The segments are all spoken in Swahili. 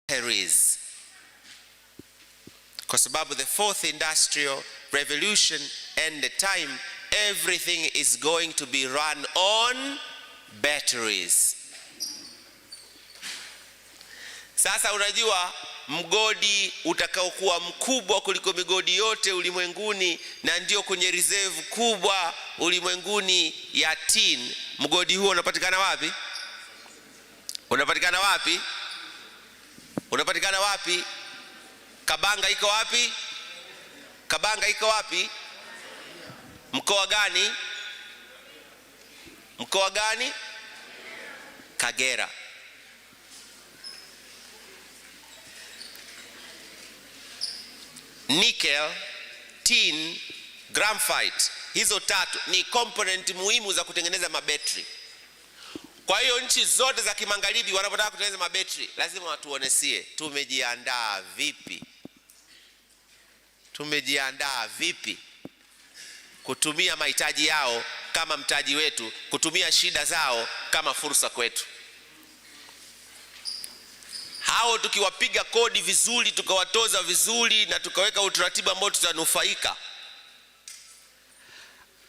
batteries, kwa sababu the fourth industrial revolution and the time everything is going to be run on batteries. Sasa unajua mgodi utakaokuwa mkubwa kuliko migodi yote ulimwenguni na ndio kwenye reserve kubwa ulimwenguni ya tin, mgodi huo unapatikana wapi? Unapatikana wapi? Unapatikana wapi? Kabanga iko wapi? Kabanga iko wapi? Mkoa gani? Mkoa gani? Kagera. Nickel, tin, graphite, hizo tatu ni component muhimu za kutengeneza mabetri. Kwa hiyo nchi zote za kimagharibi wanapotaka kutengeneza mabetri lazima watuonesie tumejiandaa vipi. Tumejiandaa vipi kutumia mahitaji yao kama mtaji wetu, kutumia shida zao kama fursa kwetu. Hao tukiwapiga kodi vizuri, tukawatoza vizuri na tukaweka utaratibu ambao tutanufaika,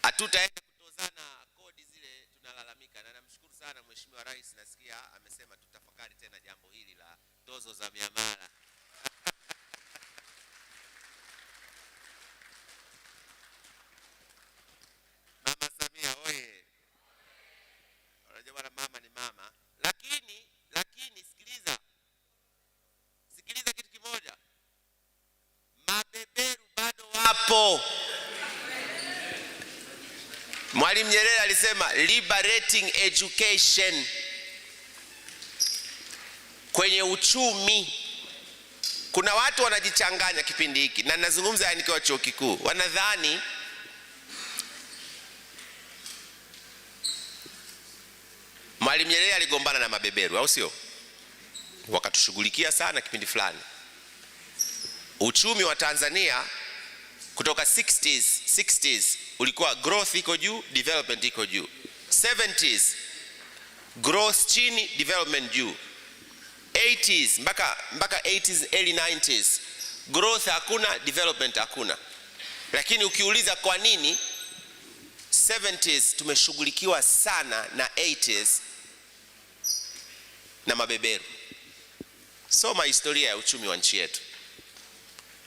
hatutaenda kutozana kodi zile tunalalamika. Na namshukuru sana Mheshimiwa Rais, nasikia amesema tutafakari tena jambo hili la tozo za miamala. Mama Samia oye. Unajua bwana, mama ni mama. Lakini sikiliza kitu kimoja. Mabeberu bado wapo. Mwalimu Nyerere alisema liberating education. Kwenye uchumi kuna watu wanajichanganya kipindi hiki, na nazungumza nikiwa chuo kikuu. Wanadhani Mwalimu Nyerere aligombana na mabeberu, au sio? Wakatushughulikia sana kipindi fulani. Uchumi wa Tanzania kutoka 60s ulikuwa growth iko juu, development iko juu. 70s growth chini, development juu. 80s mpaka 80s, early 90s growth hakuna, development hakuna. Lakini ukiuliza kwa nini 70s tumeshughulikiwa sana na 80s na mabeberu. Soma historia ya uchumi wa nchi yetu.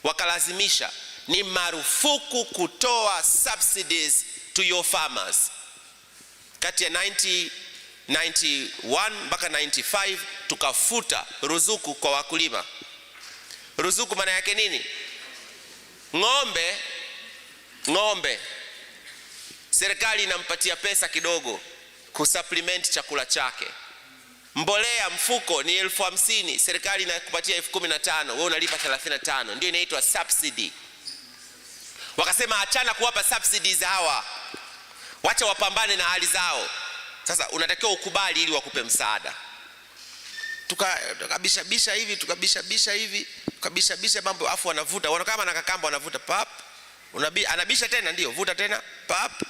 Wakalazimisha ni marufuku kutoa subsidies to your farmers. Kati ya 1991 mpaka 95 tukafuta ruzuku kwa wakulima. Ruzuku maana yake nini? Ng'ombe serikali inampatia pesa kidogo kusupplement chakula chake. Mbolea mfuko ni 50,000, serikali inakupatia 15,000, wewe unalipa 35, ndio inaitwa subsidy. Wakasema achana kuwapa subsidies hawa, wacha wapambane na hali zao. Sasa unatakiwa ukubali ili wakupe msaada. Tukabisha hivi mambo, afu wanavuta, wana kama na kakamba wanavuta pap, anabisha tena, ndio vuta tena pap,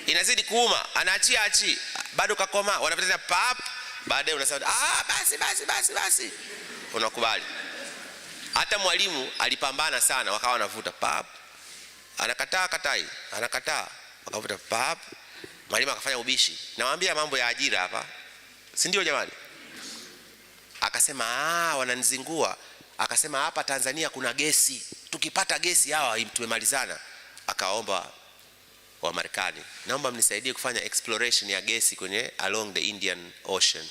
inazidi kuuma, anaachia bado kakoma, wanavuta tena pap. Baadaye unasema basi unakubali. Hata mwalimu alipambana sana, wakawa wanavuta pap, anakataa wakavuta pap. Mwalimu akafanya ubishi, nawaambia mambo ya ajira hapa, si ndio jamani? Akasema wananizingua. Akasema hapa Tanzania kuna gesi, tukipata gesi hawa tumemalizana. Akaomba wa Marekani, naomba mnisaidie kufanya exploration ya gesi kwenye along the Indian Ocean.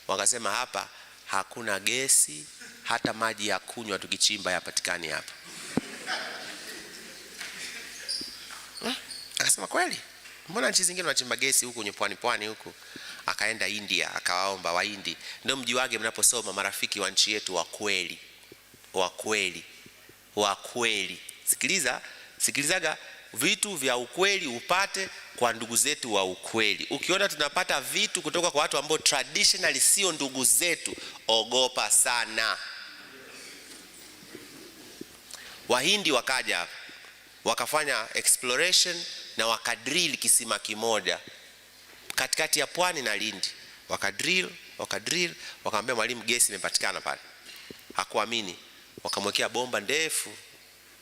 Wakasema hapa hakuna gesi, hata maji ya kunywa tukichimba yapatikani hapa. Akasema kweli? Mbona nchi zingine wanachimba gesi huko kwenye pwani huko? Akaenda India, akawaomba Wahindi, ndio mji wake mnaposoma marafiki wa nchi yetu wa kweli. Sikilizaga vitu vya ukweli upate kwa ndugu zetu wa ukweli. Ukiona tunapata vitu kutoka kwa watu ambao traditionally sio ndugu zetu, ogopa sana. Wahindi wakaja wakafanya exploration na wakadrill kisima kimoja katikati ya pwani na Lindi. Wakadrill, wakamwambia mwalimu, gesi imepatikana pale. hakuamini, wakamwekea bomba ndefu,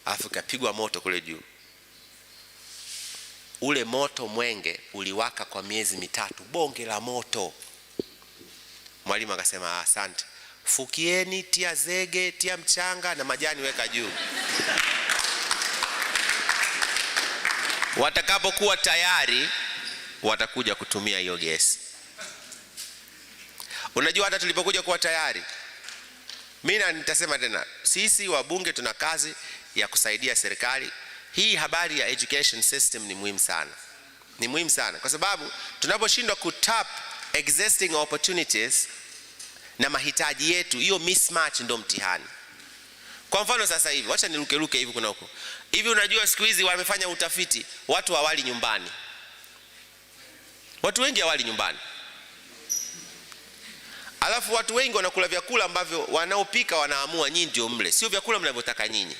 alafu kapigwa moto kule juu. Ule moto mwenge uliwaka kwa miezi mitatu, bonge la moto. Mwalimu akasema asante, fukieni, tia zege, tia mchanga na majani weka juu. Watakapokuwa tayari watakuja kutumia hiyo gesi. Unajua hata tulipokuja kuwa tayari, mimi nitasema tena, sisi wabunge tuna kazi ya kusaidia serikali. Hii habari ya education system ni muhimu sana. Ni muhimu sana kwa sababu tunaposhindwa kutap existing opportunities na mahitaji yetu, hiyo mismatch ndo mtihani. Kwa mfano sasa hivi, wacha niruke hivi kuna huko. Hivi unajua siku hizi wamefanya utafiti, watu hawali nyumbani. Watu wengi hawali nyumbani. Alafu watu wengi wanakula vyakula ambavyo wanaopika wanaamua nyinyi ndio mle, sio vyakula mnavyotaka nyinyi.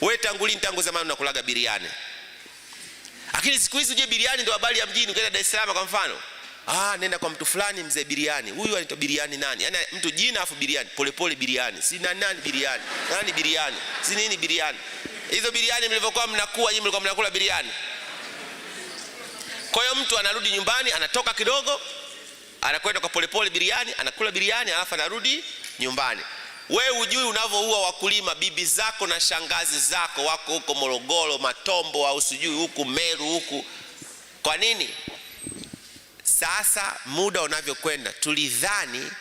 Wewe tangu zamani unakulaga biriani. Lakini siku hizi uje biriani ndio habari ya mjini. Ukienda Dar es Salaam kwa mfano, nenda kwa mtu fulani mzee biriani. Huyu anaitwa biriani nani? Yaani mtu jina afu biriani, Polepole biriani. Si nani biriani? Nani biriani? Si nini biriani? Hizo biriani mlivyokuwa mnakuwa nyinyi mlikuwa mnakula biriani. Kwa hiyo mtu anarudi nyumbani, anatoka kidogo, anakwenda kwa Polepole biriani, anakula biriani, alafu anarudi nyumbani. Wewe hujui unavyoua wakulima, bibi zako na shangazi zako wako huko Morogoro, Matombo au sijui huku Meru huku. Kwa nini? Sasa muda unavyokwenda, tulidhani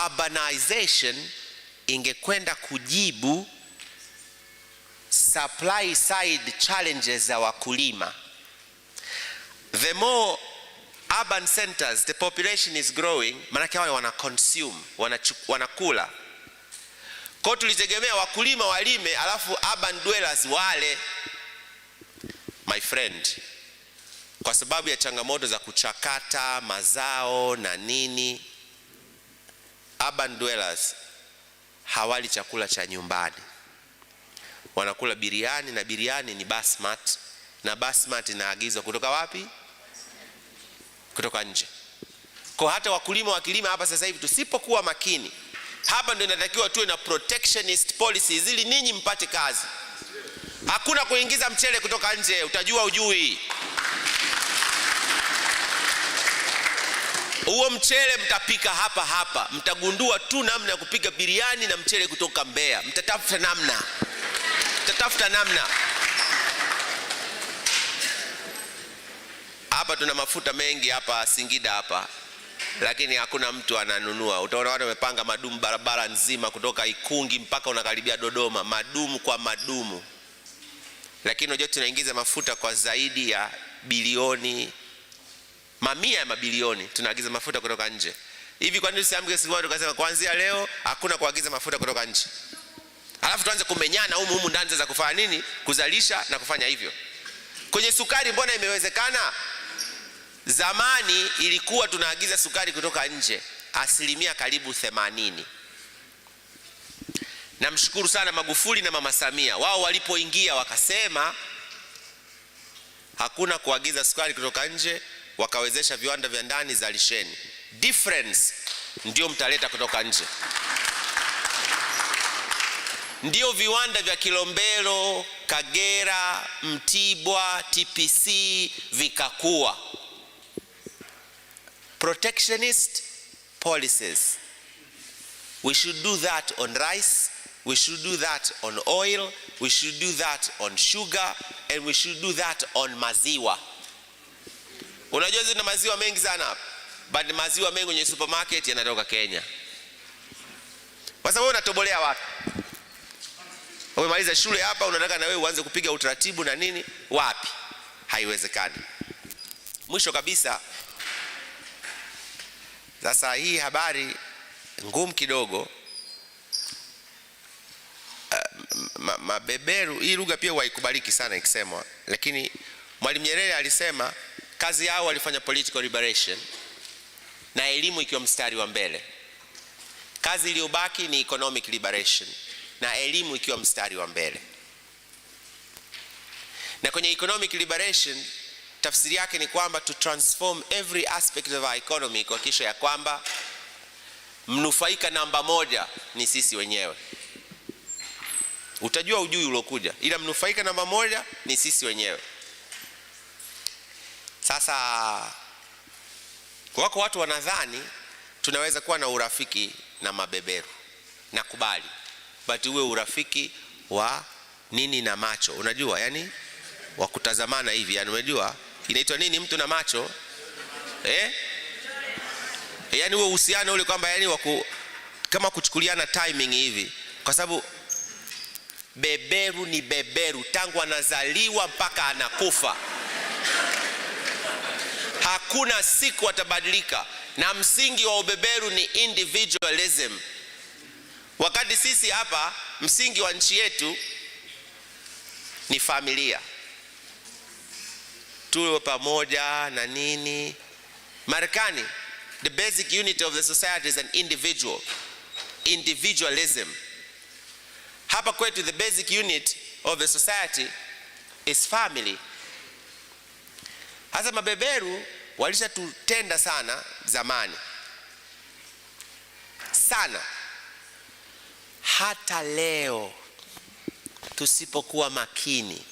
urbanization ingekwenda kujibu supply side challenges za wakulima. The more urban centers the population is growing, manake wao wana consume, wanakula. Kwa tulitegemea wakulima walime alafu urban dwellers wale. My friend, kwa sababu ya changamoto za kuchakata mazao na nini, urban dwellers hawali chakula cha nyumbani. Wanakula biriani, na biriani ni basmati, na basmati inaagizwa kutoka wapi? Kutoka nje. Kwa hata wakulima wakilima hapa sasa hivi, tusipokuwa makini, hapa ndio inatakiwa tuwe na protectionist policies ili ninyi mpate kazi. Hakuna kuingiza mchele kutoka nje, utajua ujui. Huo mchele mtapika hapa hapa, mtagundua tu namna ya kupika biriani na mchele kutoka Mbeya. Mtatafuta namna. Hapa tuna mafuta mengi hapa Singida hapa, lakini hakuna mtu ananunua. Utaona watu wamepanga madumu barabara nzima kutoka Ikungi mpaka unakaribia Dodoma, madumu kwa madumu. Lakini unajua tunaingiza mafuta kwa zaidi ya bilioni, mamia ya mabilioni tunaagiza mafuta kutoka nje. Hivi kwa nini usiamke siku moja tukasema kuanzia leo hakuna kuagiza mafuta kutoka nje? Alafu tuanze kumenyana humu ndani za kufanya nini? Kuzalisha na kufanya hivyo. Kwenye sukari mbona imewezekana? Zamani ilikuwa tunaagiza sukari kutoka nje asilimia karibu 80. Namshukuru sana Magufuli na Mama Samia, wao walipoingia wakasema hakuna kuagiza sukari kutoka nje, wakawezesha viwanda vya ndani zalisheni. Difference ndio mtaleta kutoka nje. Ndio viwanda vya Kilombero, Kagera, Mtibwa, TPC vikakua. Protectionist policies. We should do that on rice, we should do that on oil, we should do that on sugar, and we should do that on maziwa. Unajua zina maziwa mengi sana hapa, but maziwa mengi kwenye supermarket yanatoka Kenya. Kwa sababu unatobolea watu. Umemaliza shule hapa, unataka na wewe uanze kupiga utaratibu na nini? Wapi? Haiwezekani. Mwisho kabisa, sasa hii habari ngumu kidogo. Mabeberu, hii lugha pia waikubaliki sana ikisemwa, lakini Mwalimu Nyerere alisema kazi yao walifanya political liberation na elimu ikiwa mstari wa mbele. Kazi iliyobaki ni economic liberation na elimu ikiwa mstari wa mbele. Na kwenye economic liberation tafsiri yake ni kwamba to transform every aspect of our economy, kuhakikisha ya kwamba mnufaika namba moja ni sisi wenyewe. Utajua ujui ulokuja, ila mnufaika namba moja ni sisi wenyewe. Sasa wako watu wanadhani tunaweza kuwa na urafiki na mabeberu. Nakubali, but uwe urafiki wa nini na macho. Unajua yani wa kutazamana hivi, yani unajua inaitwa nini mtu na macho? Yani uwe uhusiano ule kwamba yani kama kuchukuliana timing hivi, kwa sababu beberu ni beberu tangu anazaliwa mpaka anakufa. Hakuna siku atabadilika, na msingi wa ubeberu ni individualism. Wakati sisi hapa msingi wa nchi yetu ni familia, tuwe pamoja na nini. Marekani, the basic unit of the society is an individualism. Hapa kwetu the basic unit of the society is family. Hasa mabeberu walishatutenda sana zamani sana. Hata leo tusipokuwa makini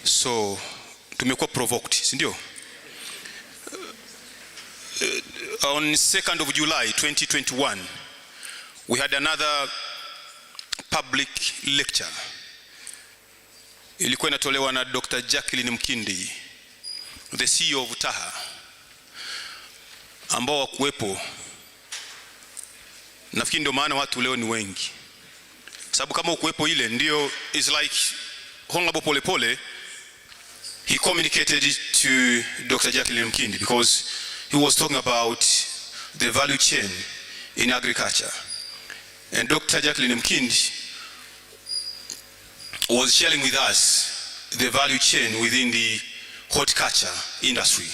So tumekuwa provoked, si ndio? On 2nd of July 2021 we had another public lecture. Ilikuwa inatolewa na Dr. Jacqueline Mkindi, the CEO of Taha, ambao wakuwepo. Nafikiri ndio maana watu leo ni wengi, sababu kama ukuwepo ile ndio is like Honorable Polepole, he communicated to Dr. Jacqueline Mkindi because he was talking about the value chain in agriculture, and Dr. Jacqueline Mkindi was sharing with us the value chain within the horticulture industry.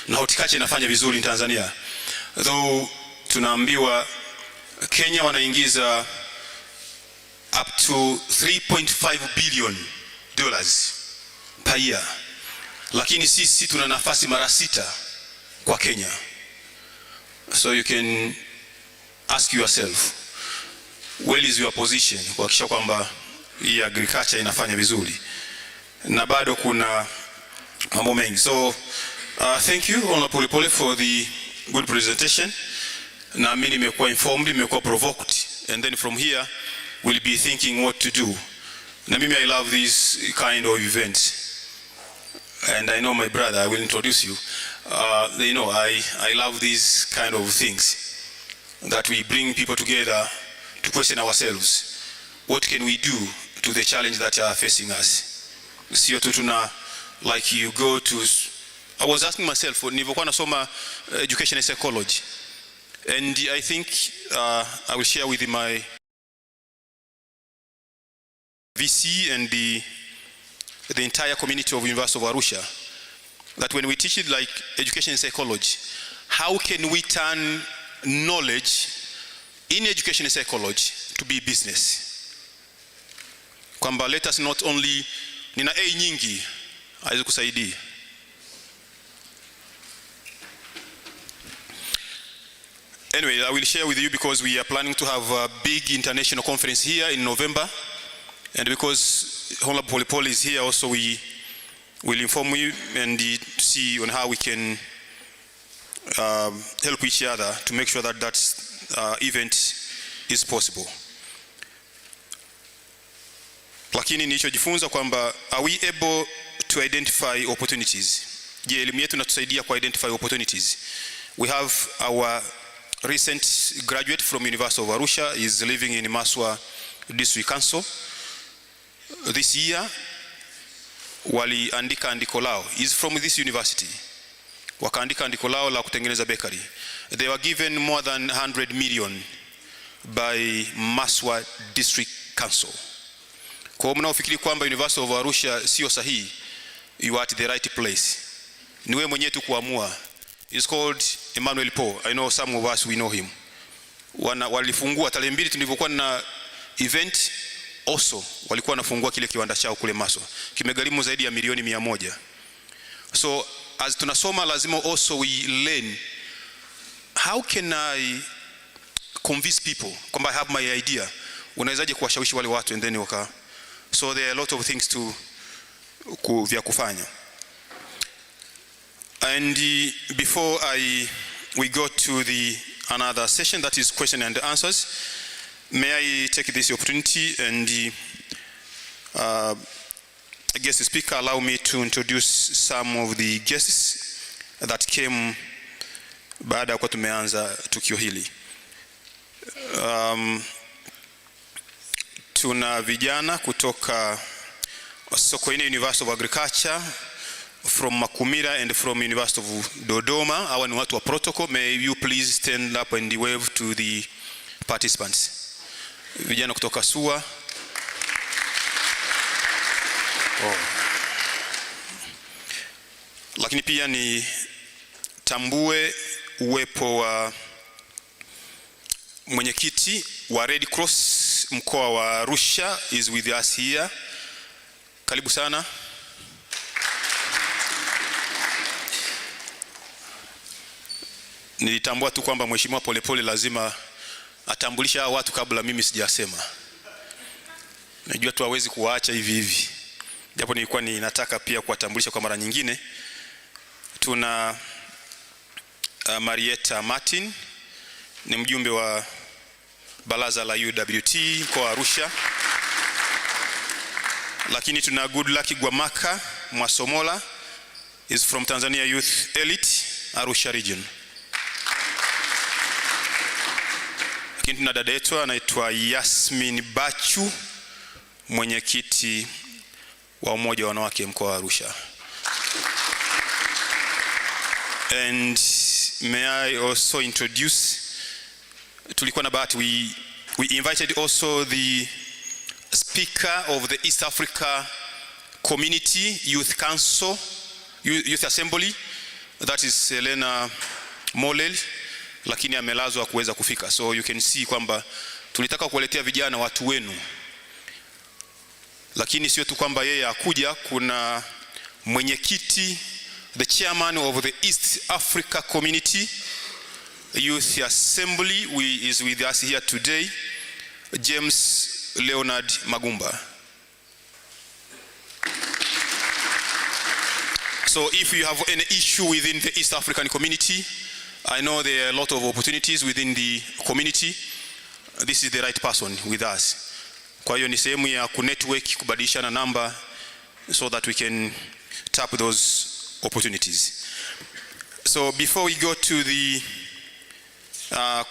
Na horticulture inafanya vizuri in Tanzania, though tunaambiwa Kenya wanaingiza up to $3.5 billion per year, lakini sisi tuna nafasi mara 6 kwa Kenya. So you can ask yourself, where is your position kuhakikisha kwamba hii agriculture inafanya vizuri, na bado kuna mambo mengi. So thank you Honorable Polepole for the good presentation. Na mimi nimekuwa informed, nimekuwa provoked, and then from here we'll be thinking what to do. Na mimi I love this kind of events, and I know my brother, I will introduce you. You know, I love these kind of things that we bring people together to question ourselves. What can we do to the challenge that are facing us? Sio tu tuna like you go to. I was asking myself, nilivyokuwa nasoma education and psychology, and I think I will share with my VC and the entire community of University of Arusha that when we teach it like education and psychology, how can we turn knowledge in education and psychology to be business? Kwamba let us not only nina A nyingi haiwezi kusaidia. Anyway, I will share with you because we are planning to have a big international conference here in November, and because Honorable Polepole is here also, we will inform you and see on how we can help each other to make sure that that event is possible. Lakini nilichojifunza kwamba are we able to identify opportunities? Je, elimu yetu inatusaidia ku identify opportunities? We have our recent graduate from University of Arusha is living in Maswa District Council. This year waliandika andiko lao, is from this university. Wakaandika andiko lao la kutengeneza bakery. They were given more than 100 million by Maswa District Council. Kwa mnaofikiri kwamba University of Arusha sio sahihi, you are at the right place. Ni wewe mwenyewe tu kuamua. It's called Emmanuel Paul. I know some of us we know him. Walifungua tarehe 2 tulivyokuwa na event also, walikuwa wanafungua kile kiwanda chao kule Maswa. Kimegharimu zaidi ya milioni 100. So as tunasoma lazima also we learn how can I convince people kwamba I have my idea. Unawezaje kuwashawishi wale watu and then waka. So there are a lot of things to vya kufanya. And before we go to the another session that is question and answers, may I take this opportunity and I guess the speaker allow me to introduce some of the guests that came baada ya kwa tumeanza tukio hili. Tuna vijana kutoka Sokoine University of Agriculture, from Makumira and from University of Dodoma. Hawa ni watu wa protocol. May you please stand up and wave to the participants. Vijana kutoka SUA. Lakini pia ni tambue uwepo wa mwenyekiti wa Red Cross mkoa wa Arusha is with us here. Karibu sana. Nilitambua tu kwamba Mheshimiwa Polepole lazima atambulisha watu kabla mimi sijasema. Najua tu hawezi kuwaacha hivi hivi. japo nilikuwa ninataka pia kuwatambulisha kwa mara nyingine. Tuna Marietta Martin, ni mjumbe wa baraza la UWT kwa Arusha. Lakini tuna Goodluck Gwamaka Mwasomola, is from Tanzania Youth Elite Arusha region. Lakini tuna dada yetu anaitwa Yasmin Bachu, mwenyekiti wa umoja wa wanawake mkoa wa Arusha. And may I also introduce, tulikuwa na bahati, we invited also the speaker of the East Africa Community Youth Council, Youth Assembly, that is Helena Molel, lakini amelazwa kuweza kufika. So you can see kwamba tulitaka kuwaletea vijana watu wenu, lakini sio tu kwamba yeye akuja, kuna mwenyekiti, the chairman of the East Africa Community Youth Assembly is with us here today, James Leonard Magumba. So if you have any issue within the East African community, I know there are a lot of opportunities within the community, this is the right person with us. Kwa hiyo ni sehemu ya kunetwork, kubadilishana namba, so that we can tap those opportunities. So before we go to the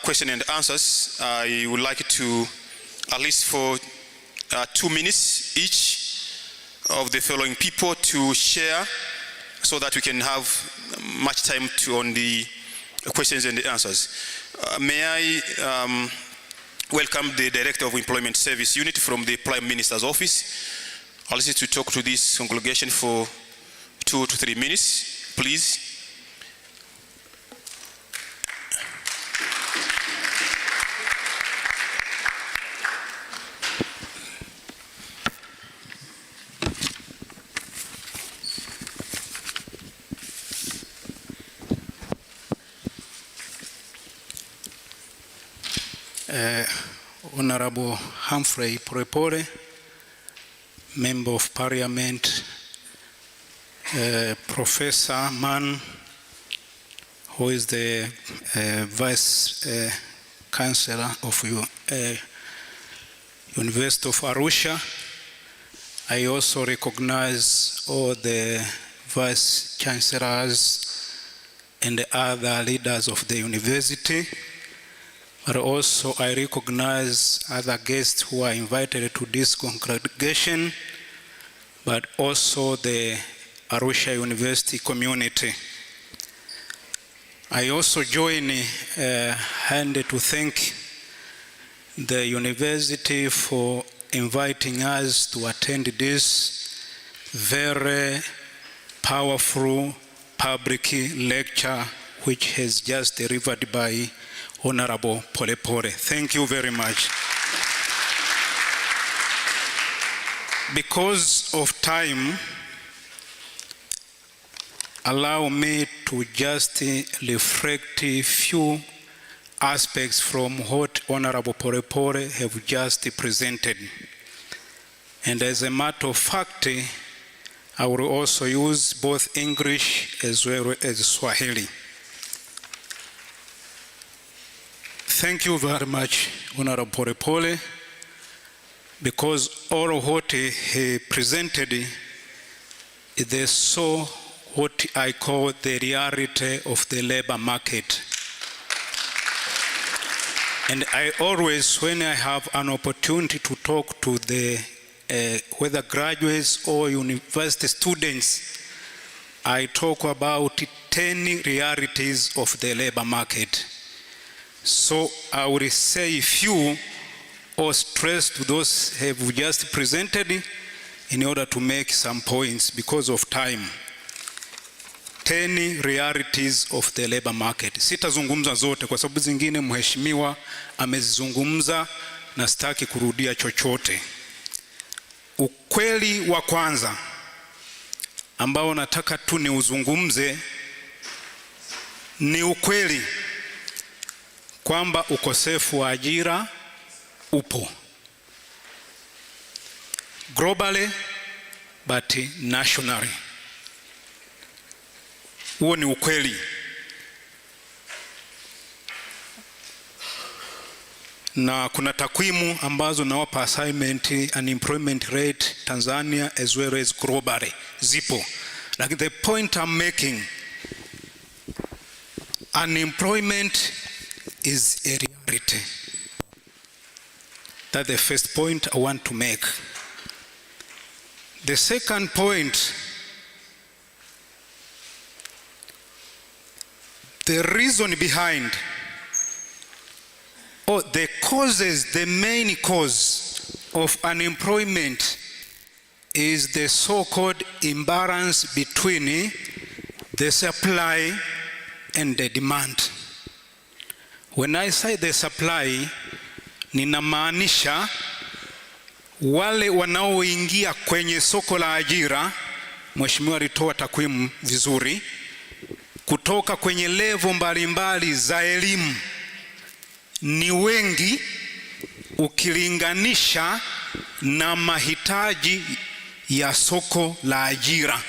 question and answers, I would like to, at least for 2 minutes each of the following people to share, so that we can have much time on the questions and the answers. May I welcome the Director of Employment Service Unit from the Prime Minister's Office. I'll ask you to talk to this congregation for 2 to 3 minutes, please. Honorable Humphrey Polepole, Member of Parliament, Professor Mann, who is the Vice Chancellor of University of Arusha. I also recognize all the Vice Chancellors and the other leaders of the university. But also I recognize other guests who are invited to this congregation, but also the Arusha University community. I also join hand to thank the university for inviting us to attend this very powerful public lecture which has just delivered by Honorable Polepole. Thank you very much. Because of time, allow me to just reflect a few aspects from what Honorable Polepole have just presented. And as a matter of fact, I will also use both English as well as Swahili. Thank you very much, Honorable Polepole, because all of what he presented is so what I call the reality of the labor market. And I always, when I have an opportunity to talk to the whether graduates or university students, I talk about 10 realities of the labor market. So I will say a few or stress to those who have just presented in order to make some points because of time. 10 realities of the labor market. Sitazungumza zote kwa sababu zingine mheshimiwa amezizungumza na sitaki kurudia chochote. Ukweli wa kwanza ambao nataka tu ni uzungumze ni ukweli kwamba ukosefu wa ajira upo. Globally, but nationally. Huo ni ukweli. Na kuna takwimu ambazo nawapa assignment, unemployment rate Tanzania as well as globally zipo. Like the point I'm making, unemployment is a reality. That's the first point I want to make. The second point, the reason behind, or the causes, the main cause of unemployment is the so-called imbalance between the supply and the demand. When I say the supply, ninamaanisha wale wanaoingia kwenye soko la ajira. Mheshimiwa alitoa takwimu vizuri, kutoka kwenye level mbalimbali za elimu ni wengi ukilinganisha na mahitaji ya soko la ajira,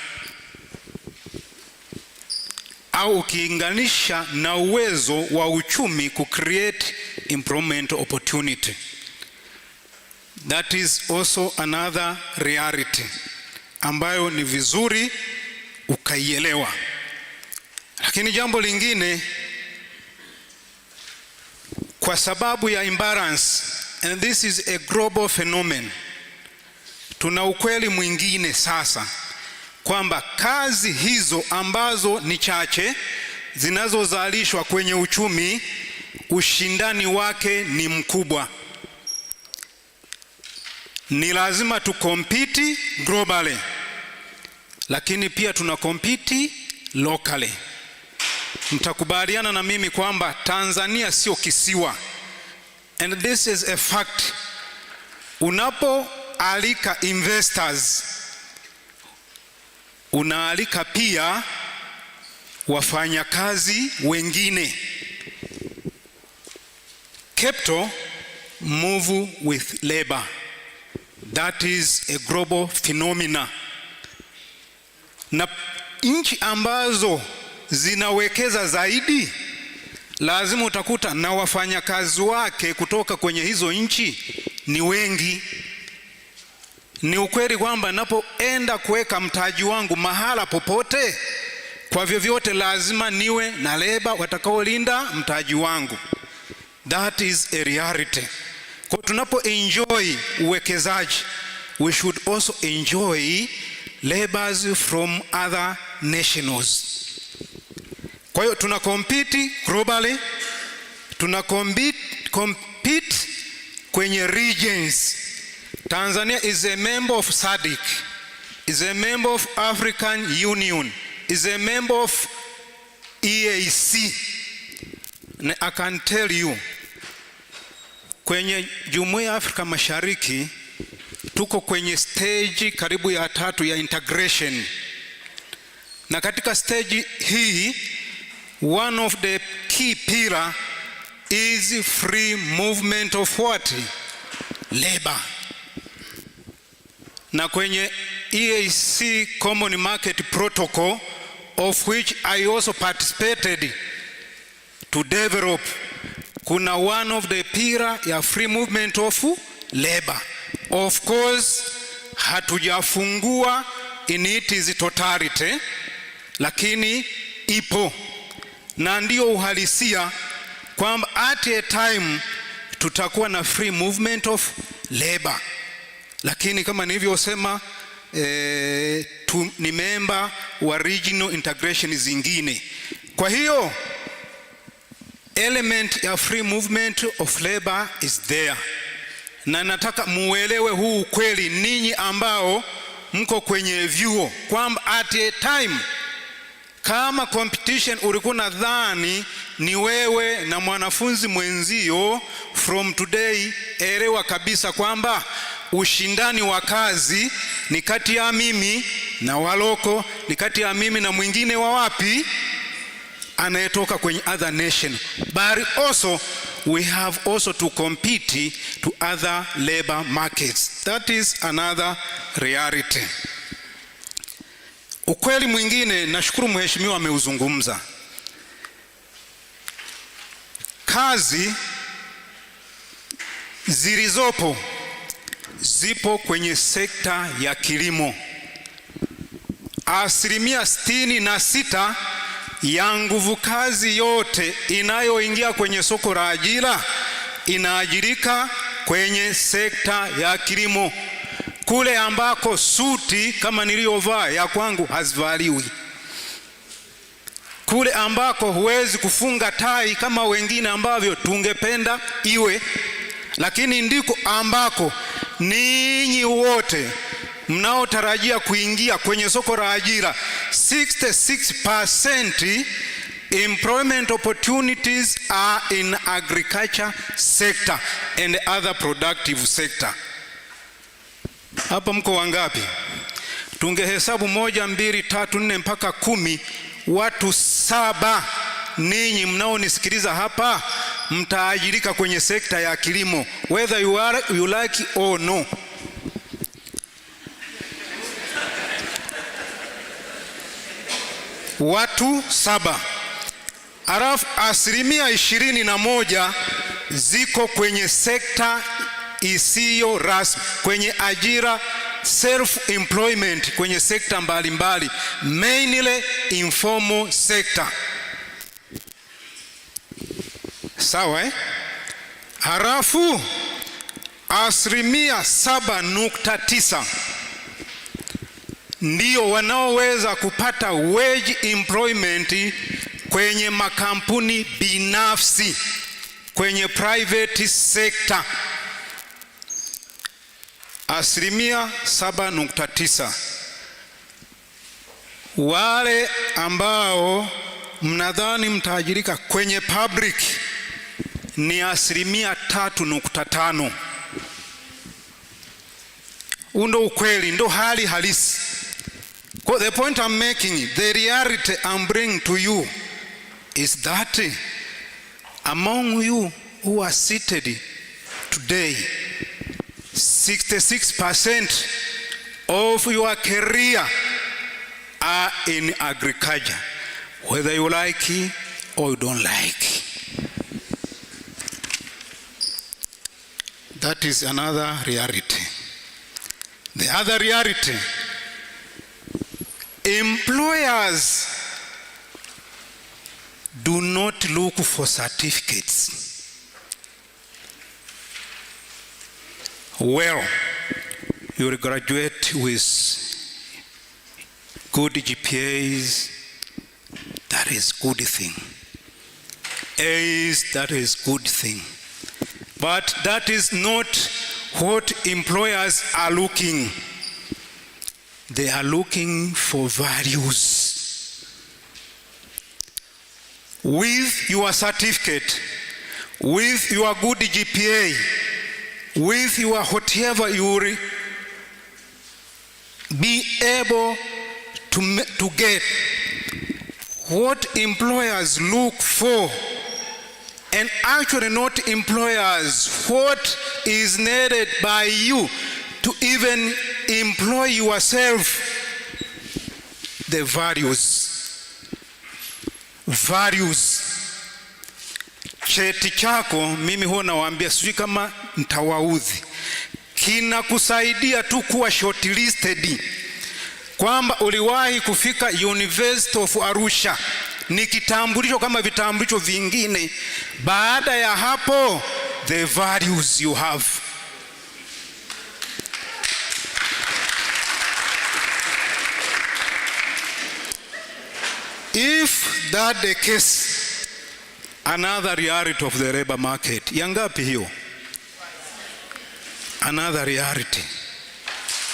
au ukilinganisha na uwezo wa uchumi ku create employment opportunity. That is also another reality ambayo ni vizuri ukaielewa. Lakini jambo lingine, kwa sababu ya imbalance, and this is a global phenomenon, tuna ukweli mwingine sasa kwamba kazi hizo ambazo ni chache zinazozalishwa kwenye uchumi, ushindani wake ni mkubwa. Ni lazima tu compete globally, lakini pia tuna compete locally. Mtakubaliana na mimi kwamba Tanzania sio kisiwa, and this is a fact. Unapoalika investors, unaalika pia wafanyakazi wengine. Capital move with labor. That is a global phenomena. Na nchi ambazo zinawekeza zaidi, lazima utakuta na wafanyakazi wake kutoka kwenye hizo nchi ni wengi. Ni ukweli kwamba napoenda kuweka mtaji wangu mahala popote, kwa vyovyote lazima niwe na leba watakaolinda mtaji wangu. That is a reality. Kwa tunapo enjoy uwekezaji, we should also enjoy labors from other nationals. Kwa hiyo tuna compete globally, tuna compete kwenye regions. Tanzania is a member of SADC, is a member of African Union, is a member of EAC. And I can tell you, kwenye Jumuiya ya Afrika Mashariki tuko kwenye stage karibu ya 3 ya integration. Na katika stage hii, one of the key pillar is free movement of what? Labor. Na kwenye EAC Common Market Protocol, of which I also participated to develop, kuna one of the pillar ya free movement of labor. Of course hatujafungua in its totality, lakini ipo na ndio uhalisia kwamba at a time tutakuwa na free movement of labor. Lakini kama nilivyosema, ni member wa regional integration zingine. Kwa hiyo element ya free movement of labor is there. Na nataka muelewe huu ukweli ninyi ambao mko kwenye vyuo kwamba at a time, kama competition ulikuwa nadhani ni wewe na mwanafunzi mwenzio, from today elewa kabisa kwamba ushindani wa kazi ni kati ya mimi na waloko, ni kati ya mimi na mwingine wa wapi, anayetoka kwenye other nation. But also we have also to compete to other labor markets. That is another reality. Ukweli mwingine, nashukuru mheshimiwa ameuzungumza. Kazi zilizopo zipo kwenye sekta ya kilimo. 66% ya nguvu kazi yote inayoingia kwenye soko la ajira inaajirika kwenye sekta ya kilimo, kule ambako suti kama niliyovaa ya kwangu hazivaliwi, kule ambako huwezi kufunga tai kama wengine ambavyo tungependa iwe, lakini ndiko ambako ninyi wote mnaotarajia kuingia kwenye soko la ajira. 66% employment opportunities are in agriculture sector and other productive sector. Hapa mko wangapi? Tungehesabu 1, 2, 3, 4 mpaka 10, watu 7 ninyi mnaonisikiliza hapa mtaajirika kwenye sekta ya kilimo, whether you like or no. Watu 7. Alafu 21% ziko kwenye sekta isiyo rasmi, kwenye ajira self employment, kwenye sekta mbalimbali, mainly informal sector. Sawa eh? Halafu 7.9 ndio wanaoweza kupata wage employment kwenye makampuni binafsi, kwenye private sector. 7.9. Wale ambao mnadhani mtaajirika kwenye public ni 3.5. Undo ukweli, ndo hali halisi. The point I'm making, the reality I'm bringing to you is that among you who are seated today, 66% of your career are in agriculture, whether you like it or you don't like. That is another reality. The other reality, employers do not look for certificates. Well, you will graduate with good GPAs, that is good thing. A's, that is good thing. But that is not what employers are looking. They are looking for values. With your certificate, with your good GPA, with your whatever you will be able to get, what employers look for, and actually not employers, what is needed by you to even employ yourself, the values. Cheti chako, mimi huwa nawaambia, sijui kama nitawaudhi, kinakusaidia tu kuwa shortlisted, kwamba uliwahi kufika University of Arusha, ni kitambulisho kama vitambulisho vingine. Baada ya hapo, the values you have. If that the case, another reality of the labor market. Yangapi hiyo? Another reality.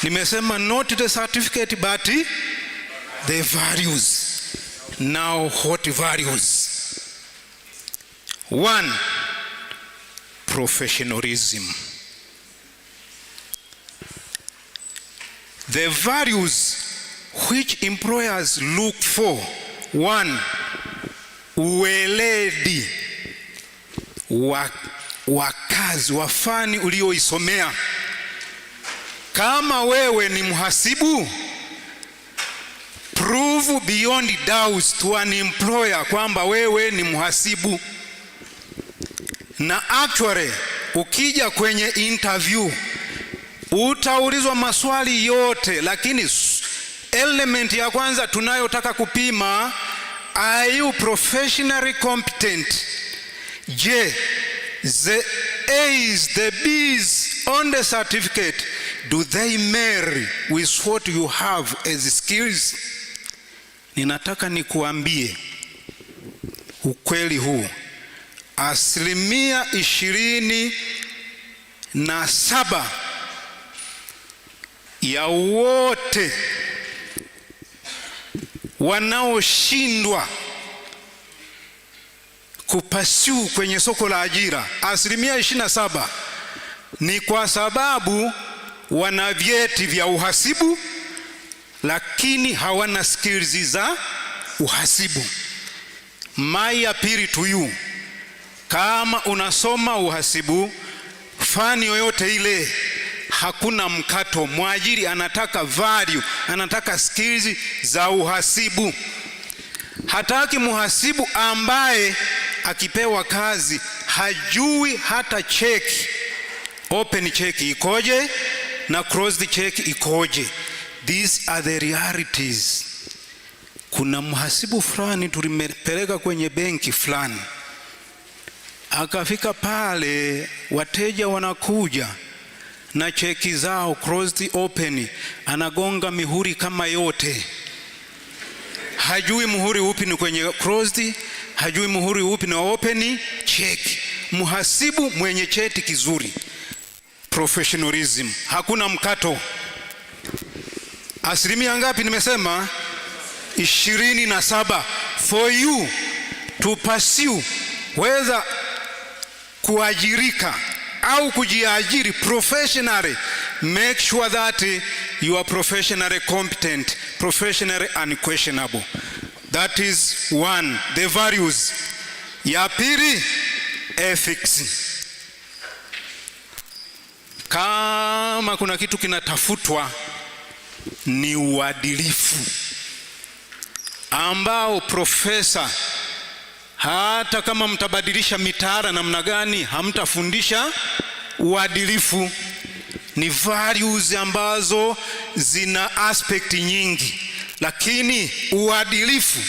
Nimesema not the certificate but the values. Now what values? 1, professionalism. The values which employers look for: 1, uweledi wa kazi, wa fani ulioisomea. Kama wewe ni mhasibu, prove beyond doubt to an employer kwamba wewe ni mhasibu. Na actually ukija kwenye interview utaulizwa maswali yote, lakini element ya kwanza tunayotaka kupima, are you professionally competent? Je, the A's, the B's on the certificate, do they marry with what you have as skills? Ninataka nikuambie ukweli huu. 27% ya wote wanaoshindwa kupasiu kwenye soko la ajira, 27%, ni kwa sababu wana vyeti vya uhasibu lakini hawana skills za uhasibu. My appeal to you, kama unasoma uhasibu fani yoyote ile, hakuna mkato. Mwajiri anataka value, anataka skills za uhasibu. Hataki muhasibu ambaye akipewa kazi hajui hata check, open check ikoje na closed check ikoje. These are the realities. Kuna mhasibu fulani tulimepeleka kwenye benki fulani, akafika pale, wateja wanakuja na cheki zao closed open, anagonga mihuri kama yote, hajui muhuri upi ni kwenye closed, hajui muhuri upi ni open check. Mhasibu mwenye cheti kizuri, professionalism, hakuna mkato. Asilimia ngapi nimesema? 27. For you to pursue, whether kuajirika au kujiajiri professionally, make sure that you are professionally competent, professionally unquestionable. That is one, the values. Ya pili, ethics. Kama kuna kitu kinatafutwa ni uadilifu, ambao profesa, hata kama mtabadilisha mitaala namna gani, hamtafundisha uadilifu. Ni values ambazo zina aspect nyingi, lakini uadilifu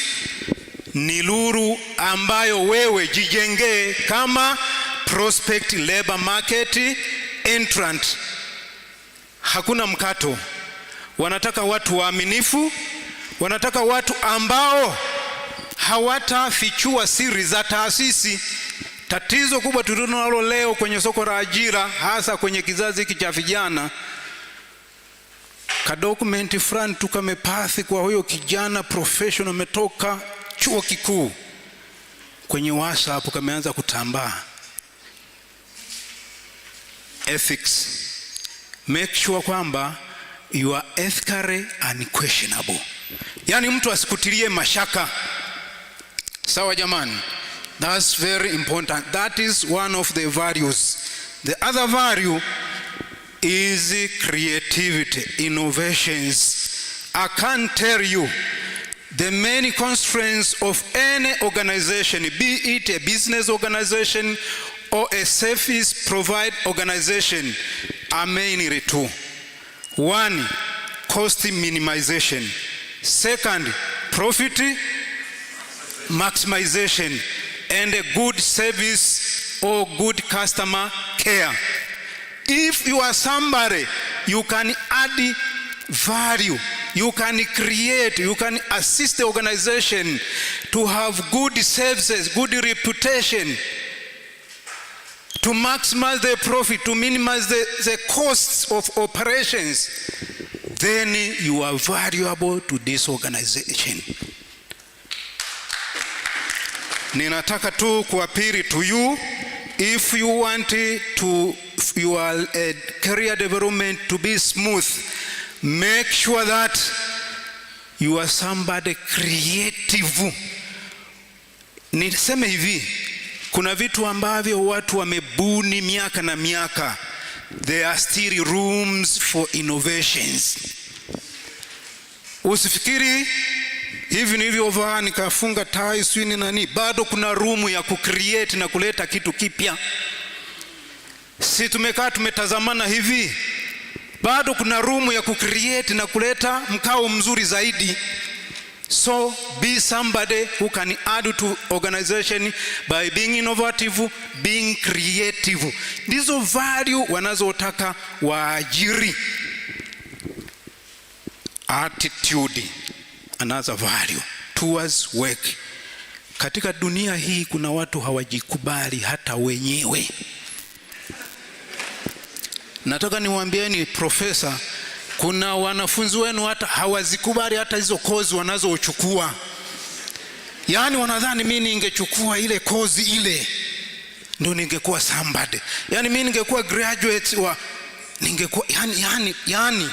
ni luru ambayo wewe jijengee kama prospect labor market entrant. Hakuna mkato. Wanataka watu waaminifu, wanataka watu ambao hawatafichua siri za taasisi. Tatizo kubwa tulilonalo leo kwenye soko la ajira, hasa kwenye kizazi hiki cha vijana, ka document fulani tukamepathi kwa huyo kijana professional umetoka chuo kikuu, kwenye WhatsApp kameanza kutambaa. Ethics, make sure kwamba you are ethically unquestionable, yani mtu asikutilie mashaka. Sawa jamani? That's very important. That is one of the values. The other value is creativity, innovations. I can't tell you the many constraints of any organization, be it a business organization or a service provide organization, are mainly two. One, cost minimization. Second, profit maximization and a good service or good customer care. If you are somebody, you can add value, you can create, you can assist the organization to have good services, good reputation, to maximize the profit, to minimize the costs of operations, then you are valuable to this organization. Ninataka tu kuapiri to you, if you want to your career development to be smooth, make sure that you are somebody creative. Niseme hivi, kuna vitu ambavyo watu wamebuni miaka na miaka. There are still rooms for innovations. Usifikiri hivi nilivyovaa nikafunga tai swini nani, bado kuna room ya kucreate na kuleta kitu kipya. Si tumekaa tumetazamana hivi, bado kuna room ya kucreate na kuleta mkao mzuri zaidi. So be somebody who can add to organization by being innovative, being creative. Ndizo value wanazotaka waajiri. Attitude, another value towards work. Katika dunia hii kuna watu hawajikubali hata wenyewe. Nataka niwaambieni profesa, kuna wanafunzi wenu hata hawazikubali hata hizo kozi wanazochukua. Yaani wanadhani mimi ningechukua ile kozi ile ndio ningekuwa somebody. Yaani mimi ningekuwa graduate wa ningekuwa yani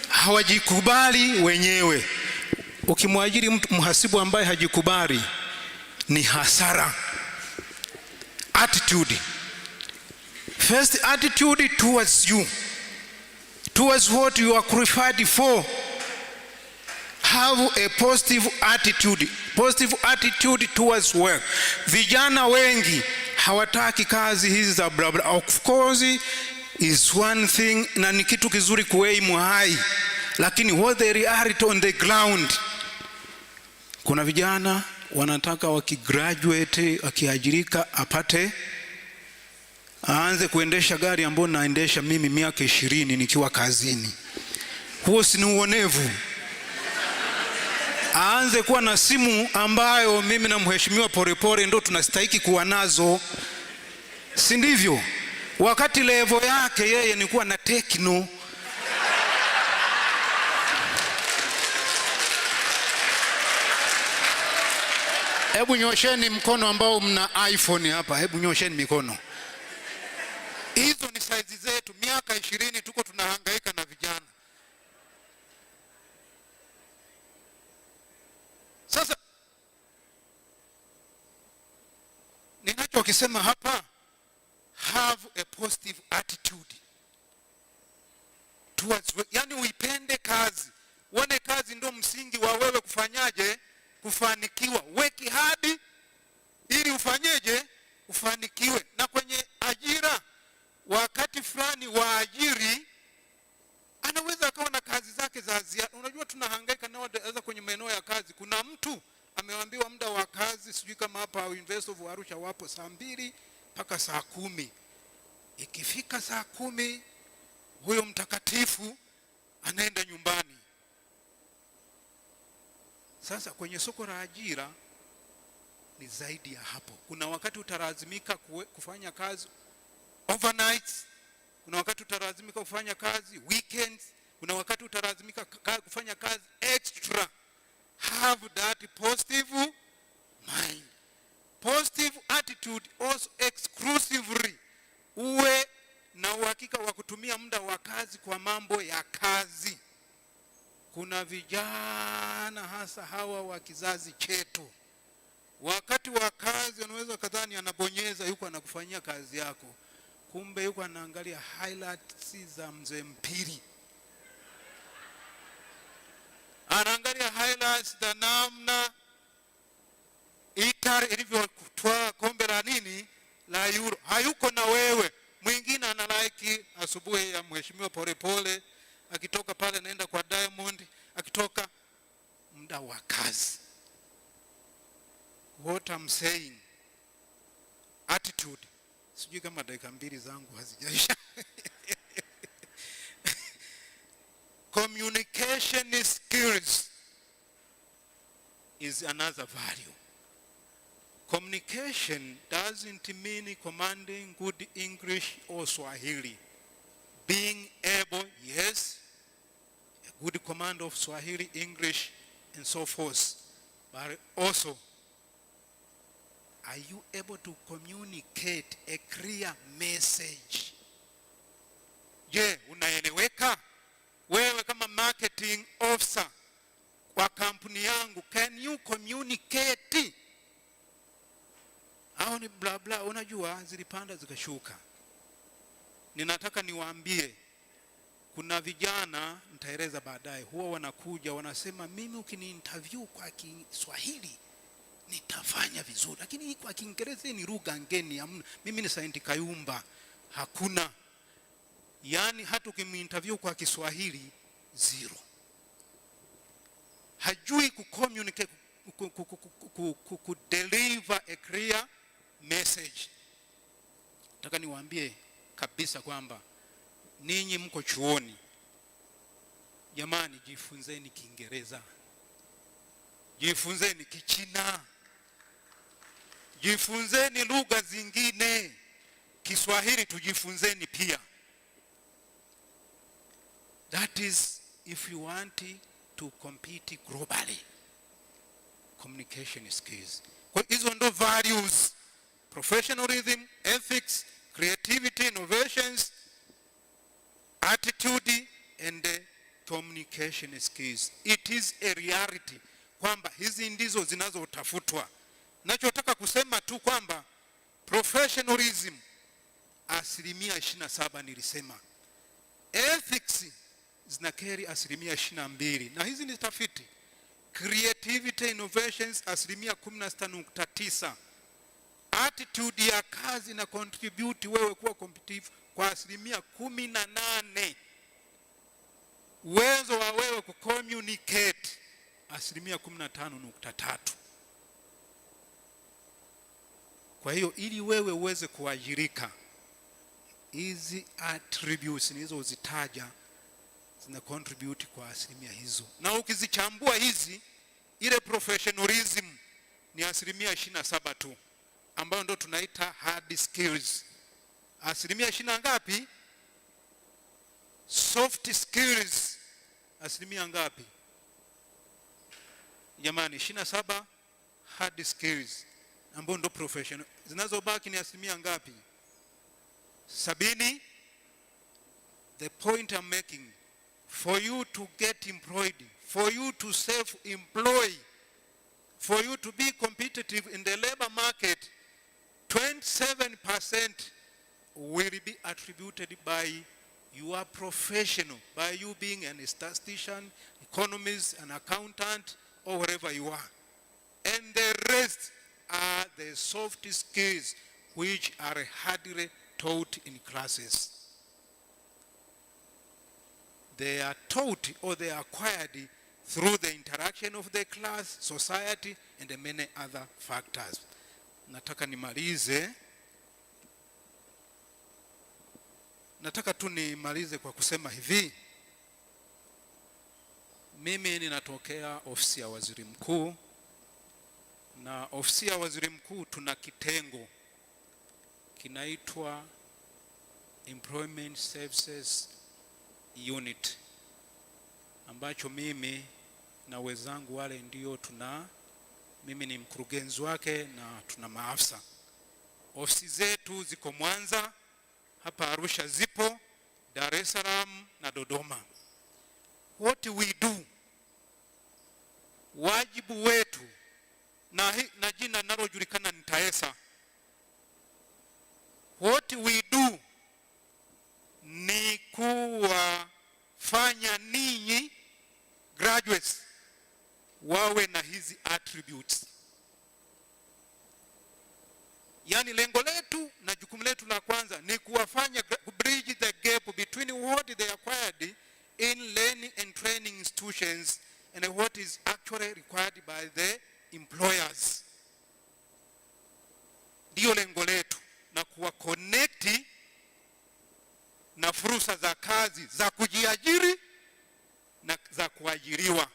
hawajikubali wenyewe. Ukimwajiri mtu mhasibu ambaye hajikubali ni hasara. Attitude. First, attitude towards you, towards what you are qualified for. Have a positive attitude. Positive attitude towards work. Vijana wengi hawataki kazi hizi za bla bla. Of course is one thing, na ni kitu kizuri kuaim high, lakini what the reality on the ground. Kuna vijana wanataka wakigraduate, akiajirika apate, aanze kuendesha gari ambayo naendesha mimi miaka 20 nikiwa kazini. Huo si uonevu? Aanze kuwa na simu ambayo mimi na mheshimiwa Polepole ndo tunastahili kuwa nazo, si ndivyo? Wakati level yake yeye ni kuwa na Tekno. Hebu nyosheni mkono ambao mna iPhone hapa, hebu nyosheni mikono. Hizo ni size zetu, miaka 20 tuko tunahangaika na vijana. Sasa ninachokisema hapa, have a positive attitude towards, yani uipende kazi. Uone kazi ndo msingi wa wewe kufanyaje, kufanikiwa. Weki hadi ili ufanyeje, ufanikiwe. Na kwenye ajira, wakati fulani waajiri anaweza akawa na kazi zake za ziada. Unajua tunahangaika nao kwenye maeneo ya kazi. Kuna mtu ameambiwa muda wa kazi, sijui kama hapa University of Arusha wapo saa 2 mpaka saa 10. Ikifika saa 10 huyo mtakatifu anaenda nyumbani. Sasa kwenye soko la ajira ni zaidi ya hapo. Kuna wakati utalazimika kufanya kazi overnights, kuna wakati utalazimika kufanya kazi weekends, kuna wakati utalazimika kufanya kazi extra. Have that positive mind. Positive attitude also exclusively. Uwe na uhakika wa kutumia muda wa kazi kwa mambo ya kazi. Kuna vijana hasa hawa wa kizazi chetu, wakati wa kazi unaweza kadhani anabonyeza yuko anakufanyia kazi yako, kumbe yuko anaangalia highlights za mzee Mpiri. Anaangalia highlights za namna Italy ilivyotoa kombe la nini la Euro. Hayuko na wewe. Mwingine ana like asubuhi ya mheshimiwa Polepole, akitoka pale naenda kwa Diamond, akitoka muda wa kazi. What I'm saying, attitude. Sijui kama dakika 2 zangu hazijaisha. Communication skills is another value. Communication doesn't mean commanding good English or Swahili. Being able, yes, a good command of Swahili, English, and so forth. But also, are you able to communicate a clear message? Je, unaeleweka? Wewe kama marketing officer kwa kampuni yangu, can you communicate? Au ni bla bla, unajua zilipanda zikashuka. Ninataka niwaambie, kuna vijana nitaeleza baadaye, huwa wanakuja wanasema, mimi ukini interview kwa Kiswahili nitafanya vizuri, lakini kwa Kiingereza ni lugha ngeni, mimi ni Saint Kayumba, hakuna. Yani hata ukiminterview kwa Kiswahili zero. Hajui kucommunicate, deliver a clear message. Nataka niwaambie kabisa kwamba ninyi mko chuoni, jamani, jifunzeni Kiingereza, jifunzeni Kichina, jifunzeni lugha zingine. Kiswahili tujifunzeni pia. That is if you want to compete globally. Communication skills. Kwa hizo ndo values: professionalism, ethics, creativity, innovations, attitude and communication skills. It is a reality kwamba hizi ndizo zinazotafutwa. Nachotaka kusema tu kwamba professionalism 27% nilisema. Ethics zina carry 22%, na hizi ni tafiti. Creativity, innovations 16.9%. Attitude ya kazi na contribute wewe kuwa competitive kwa 18%. Uwezo wa wewe kucommunicate 15.3%. Kwa hiyo ili wewe uweze kuajirika, hizi attributes nilizozitaja zina contribute kwa 10% hizo, na ukizichambua hizi, ile professionalism ni 27% tu, ambayo ndo tunaita hard skills. 20 ngapi? Soft skills 20 ngapi? Jamani, 27 hard skills ambayo ndo professional. Zinazobaki ni 20 ngapi? 70. The point I'm making, for you to get employed, for you to self-employ, for you to be competitive in the labor market, 27% will be attributed by your professional, by you being an statistician, economist, an accountant, or wherever you are. And the rest are the soft skills which are hardly taught in classes. They are taught or they are acquired through the interaction of the class, society, and many other factors. Nataka tu nimalize kwa kusema hivi. Mimi ninatokea ofisi ya waziri mkuu, na ofisi ya waziri mkuu tuna kitengo kinaitwa Employment Services Unit, ambacho mimi na wenzangu wale ndio mimi ni mkurugenzi wake, na tuna maafisa. Ofisi zetu ziko Mwanza, hapa Arusha zipo, Dar es Salaam na Dodoma. What we do, wajibu wetu, na jina linalojulikana ni TAESA. What we do ni kuwafanya ninyi graduates wawe na hizi attributes. Yani lengo letu na jukumu letu la kwanza ni kuwafanya bridge the gap between what they acquired in learning and training institutions and what is actually required by the employers. Ndio lengo letu, na kuwa connect na fursa za kazi za kujiajiri na za kuajiriwa.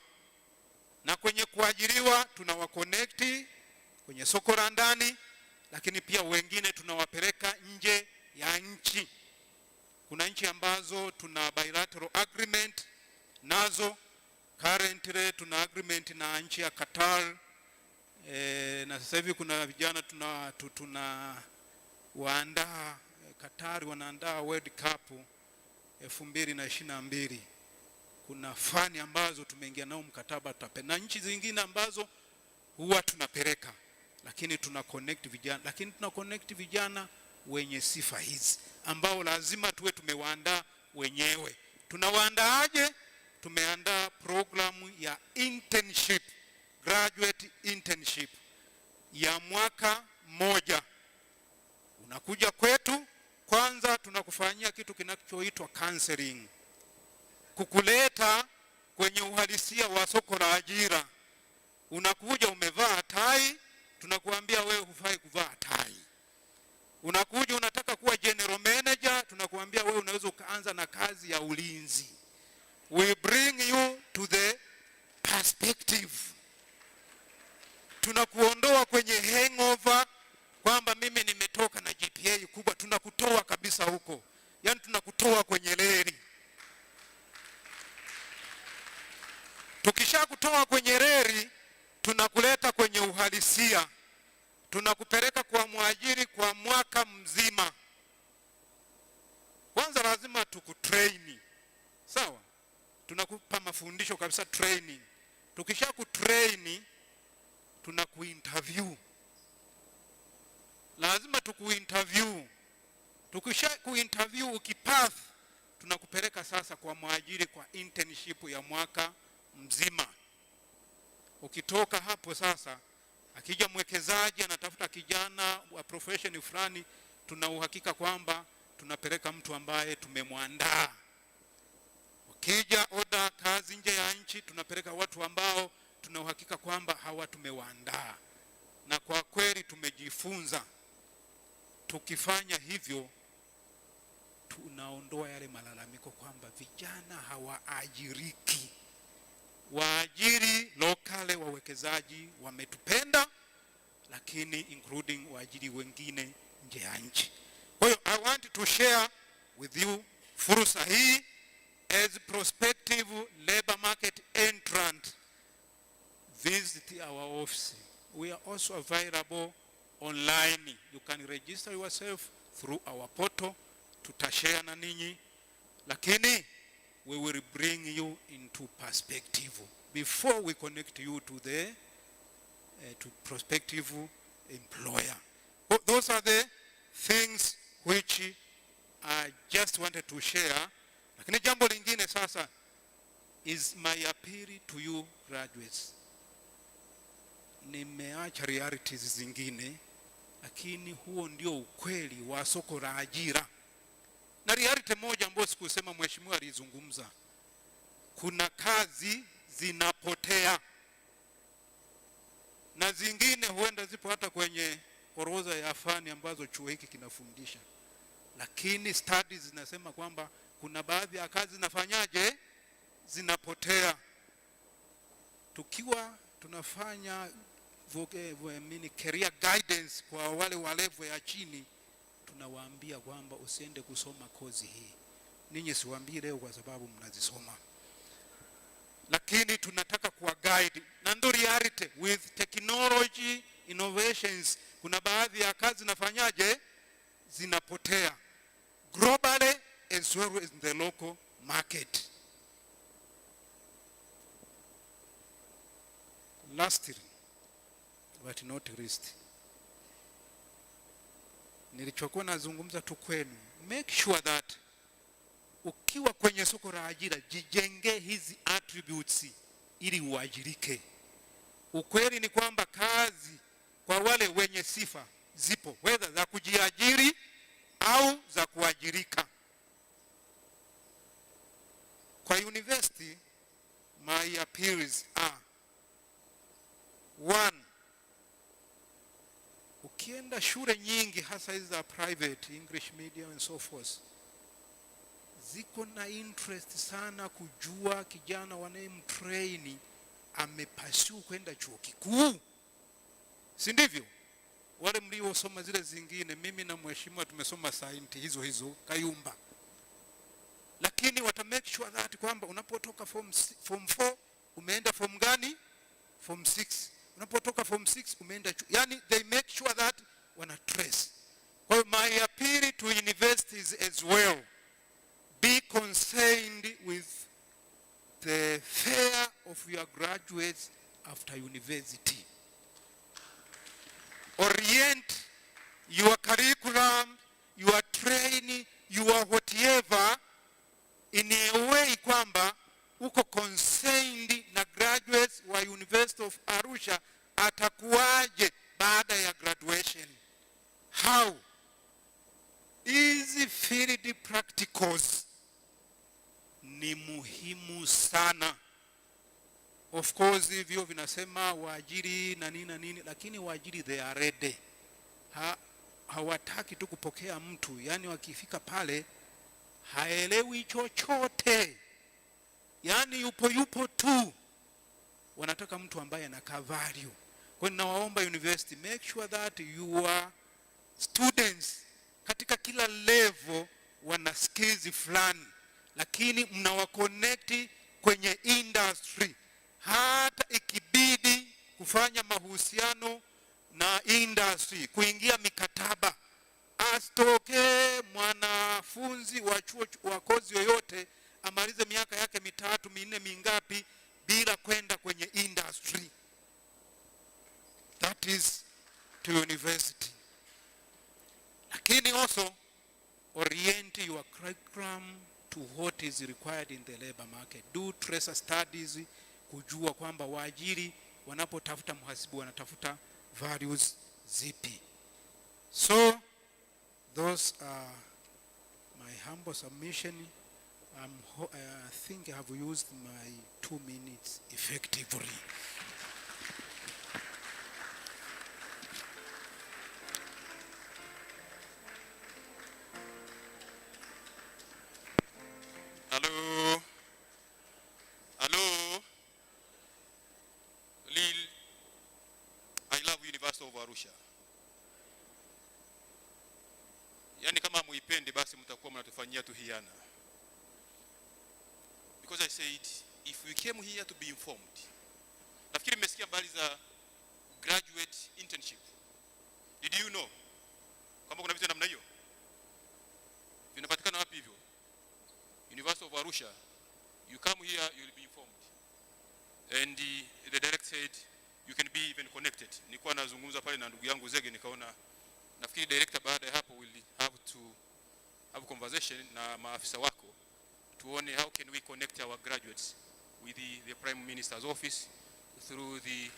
Na kwenye kuajiriwa tunawa connect kwenye soko la ndani, lakini pia wengine tunawapeleka nje ya nchi. Kuna nchi ambazo tuna bilateral agreement nazo. Currently tuna agreement na nchi ya Qatar, na sasa hivi kuna vijana tuna waandaa Qatar, wanaandaa World Cup 2022. Kuna fani ambazo tumeingia nao mkataba na nchi zingine ambazo huwa tunapeleka, lakini tuna connect vijana, lakini tuna connect vijana wenye sifa hizi ambao lazima tuwe tumewaandaa wenyewe. Tunawaandaaje? Tumeandaa programu ya internship, graduate internship ya mwaka mmoja. Unakuja kwetu, kwanza tunakufanyia kitu kinachoitwa counseling, kukuleta kwenye uhalisia wa soko la ajira. Unakuja umevaa tai, tunakuambia wewe hufai kuvaa tai. Unakuja unataka kuwa general manager, tunakuambia wewe unaweza ukaanza na kazi ya ulinzi. We bring you to the perspective. Tunakuondoa kwenye hangover kwamba mimi nimetoka na GPA kubwa, tunakutoa kabisa huko. Yaani tunakutoa kwenye reli. Tukisha kutoa kwenye reli, tunakuleta kwenye uhalisia. Tunakupeleka kwa mwajiri kwa mwaka mzima. Kwanza lazima tukutrain. Sawa? Tunakupa mafundisho kabisa, training. Tukisha kutrain, tunakuinterview. Lazima tukuinterview. Tukisha kuinterview ukipass, tunakupeleka sasa kwa mwajiri kwa internship ya mwaka mzima. Ukitoka hapo sasa, akija mwekezaji anatafuta kijana wa profession fulani, tuna uhakika kwamba tunapeleka mtu ambaye tumemwandaa. Ukija oda kazi nje ya nchi, tunapeleka watu ambao tuna uhakika kwamba hawa tumewaandaa. Na kwa kweli tumejifunza, tukifanya hivyo tunaondoa yale malalamiko kwamba vijana hawaajiriki. Waajiri lokale, wawekezaji wametupenda, lakini including waajiri wengine nje ya nchi. Kwa hiyo I want to share with you fursa hii as prospective labor market entrant. Visit our office. We are also available online. You can register yourself through our portal. Tutashare na ninyi, lakini we will bring you into perspective before we connect you to the to prospective employer. Those are the things which I just wanted to share. Lakini jambo lingine sasa is my appeal to you graduates. Nimeacha realities zingine, lakini huo ndio ukweli wa soko la ajira. Na reality moja ambayo sikusema mheshimiwa alizungumza, kuna kazi zinapotea na zingine huenda zipo hata kwenye orodha ya fani ambazo chuo hiki kinafundisha, lakini studies zinasema kwamba kuna baadhi ya kazi zinafanyaje, zinapotea. Tukiwa tunafanya career guidance kwa wale wa level ya chini, tunawaambia kwamba usiende kusoma kozi hii. Ninyi siwaambii leo kwa sababu mnazisoma, lakini tunataka kuwa guide. Na ndio reality with technology innovations, kuna baadhi ya kazi zinafanyaje, zinapotea globally as well as in the local market. Lastly but not least, nilichokuwa nazungumza tu kwenu, make sure that ukiwa kwenye soko la ajira jijenge hizi attributes ili uajirike. Ukweli ni kwamba kazi kwa wale wenye sifa zipo, whether za kujiajiri au za kuajirika. Kwa university, my appeals are: 1, ukienda shule nyingi hasa hizi za private, English medium and so forth, ziko na interest sana kujua kijana wanayemtrain amepasiu kwenda chuo kikuu. Si ndivyo? Wale mliosoma zile zingine, mimi na mheshimiwa tumesoma science hizo Kayumba. Lakini wata make sure that kwamba unapotoka form 4 umeenda form gani? Form 6. Unapotoka form 6 umeenda yani they make sure that wana trace. Kwa my appeal to universities as well, be concerned with the fare of your graduates after university. Orient your curriculum, your training, your whatever in a way kwamba uko concerned na graduates wa University of Arusha atakuwaje baada ya graduation. How? Hizi field practicals ni muhimu sana. Of course hivyo vinasema waajiri na nini, lakini waajiri they are ready. Hawataki tu kupokea mtu, yani wakifika pale haelewi chochote, yani yupo tu, wanataka mtu ambaye ana value. Kwa hiyo nawaomba university, make sure that your students katika kila level wana skills fulani, lakini mnawaconnect kwenye industry. Hata ikibidi kufanya mahusiano na industry, kuingia mikataba, asitoke mwanafunzi wa chuo wa kozi yoyote amalize miaka yake 3, 4, mingapi bila kwenda kwenye industry. That is to university. Lakini also orient your curriculum to what is required in the labor market. Do tracer studies, kujua kwamba waajiri wanapotafuta mhasibu wanatafuta values zipi. So those are my humble submission. I think I have used my 2 minutes effectively. Hello. Lil, I love University of Arusha. Yani kama muipendi basi mtakuwa mnatufanyia tu hiana. Because I said if we came here to be informed. Nafikiri mmesikia habari za graduate internship. Did you know kama kuna vitu namna hiyo? Vinapatikana wapi hivyo? University of Arusha, you come here, you will be informed. And the director said you can be even connected. Nilikuwa nazungumza pale na ndugu yangu Zege, nikaona nafikiri director baada ya hapo will have to have conversation na maafisa wako tuone how can we connect our graduates with the Prime Minister's office through the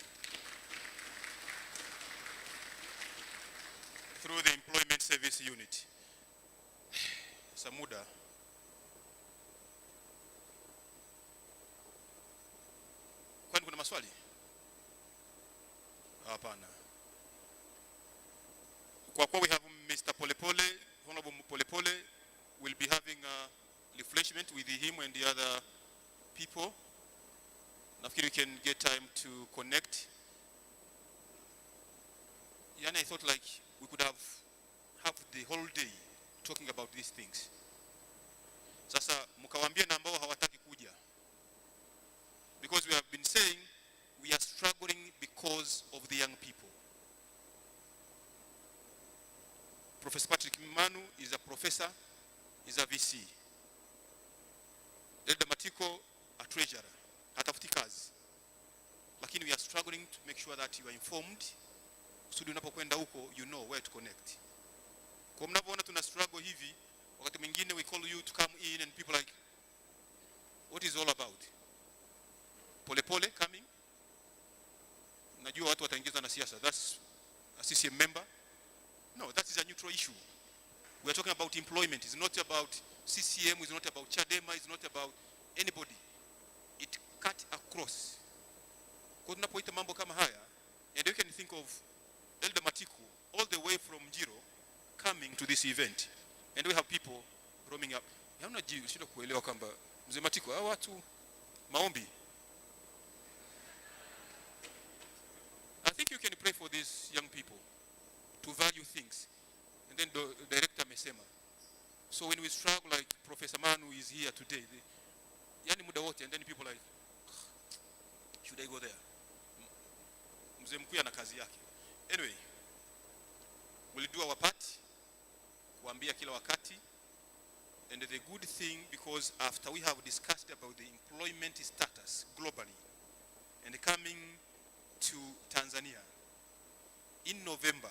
Employment Service Unit. Samuda. Kwani kuna maswali? Hapana. Kwa kuwa we have Mr. Polepole, Honorable Polepole will be having a refreshment with him and the other people. Nafikiri we can get time to connect. Yani I thought like we could have the whole day talking about these things. Sasa mkawaambia na ambao hawataki kuja. Because we have been saying we are struggling because of the young people. Professor Patrick Manu is a professor, is a VC. Elda Matiko, a treasurer, hatafuti kazi. Lakini we are struggling to make sure that you are informed. Kusudi unapokwenda huko, you know where to connect. Kwa mnapoona tuna struggle hivi, wakati mwingine we call you to come in and people like, what is all about? Polepole coming. Najua watu wataingiza na siasa. That's a CCM member. No, that is a neutral issue. We are talking about employment. It's not about CCM, it's not about Chadema, it's not about anybody. It cut across. Kwa tunapoita mambo kama haya, and you can think of Elder Matiku all the way from Njiro coming to this event. And we have people roaming up. Yaona jiu, shida kuelewa kwamba Mzee Matiku, hawa watu maombi. I think you can pray for these young people to value things. And then the director mesema. So when we struggle like Professor Manu is here today, yani muda wote, and then people like, should I go there? Mzee mkuu ana kazi yake. Anyway, we'll do our part, kuambia kila wakati. And the good thing, because after we have discussed about the employment status globally, and coming to Tanzania in November,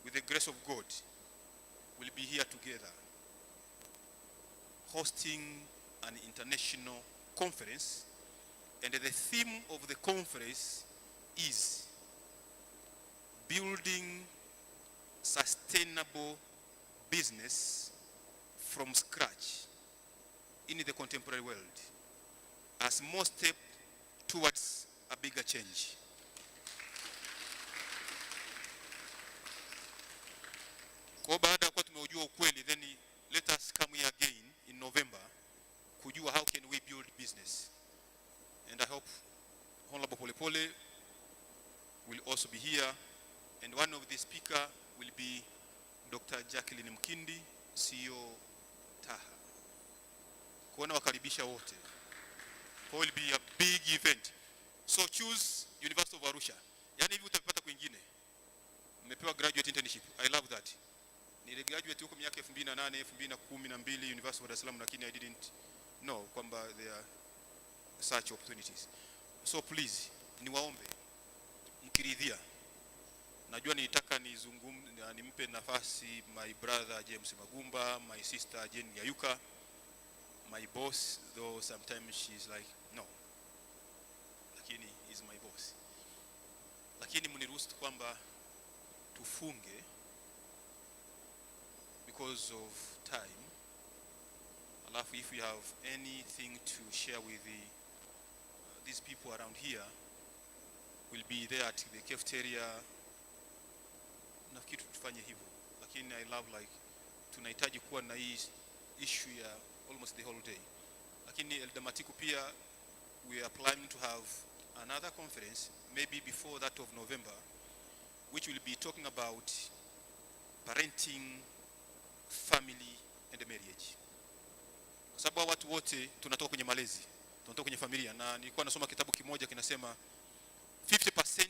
with the grace of God, we'll be here together, hosting an international conference, and the theme of the conference is building sustainable business from scratch in the contemporary world, a small step towards a bigger change. Kwa baada ya kuwa tumeujua ukweli, then let us come here again in November kujua how can we build business. And I hope Honorable Polepole will also be here, and one of the speaker will be Dr. Jacqueline Mkindi, CEO Taha. Kuona wakaribisha wote. It will be a big event. So choose University of Arusha. Yani hivi utapata kwingine. Mmepewa graduate internship. I love that. Ni graduate huko miaka 2008, 2012 University of Dar es Salaam, lakini I didn't know kwamba there are such opportunities. So please, niwaombe mkiridhia. Najua nitaka nimpe nafasi my brother James Magumba, my sister Jane Yayuka, my boss, though sometimes she's like no, lakini is my boss. Lakini mniruhusu kwamba tufunge because of time. Alafu if you have anything to share with these people around here, will be there at the cafeteria. Nafikiri tufanye hivyo, lakini I love like tunahitaji kuwa na hii issue ya almost the whole day. Lakini Eldamatiku pia we are planning to have another conference maybe before that of November, which will be talking about parenting, family and marriage. Kwa sababu watu wote tunatoka kwenye malezi, tunatoka kwenye familia, na nilikuwa nasoma kitabu kimoja kinasema 50%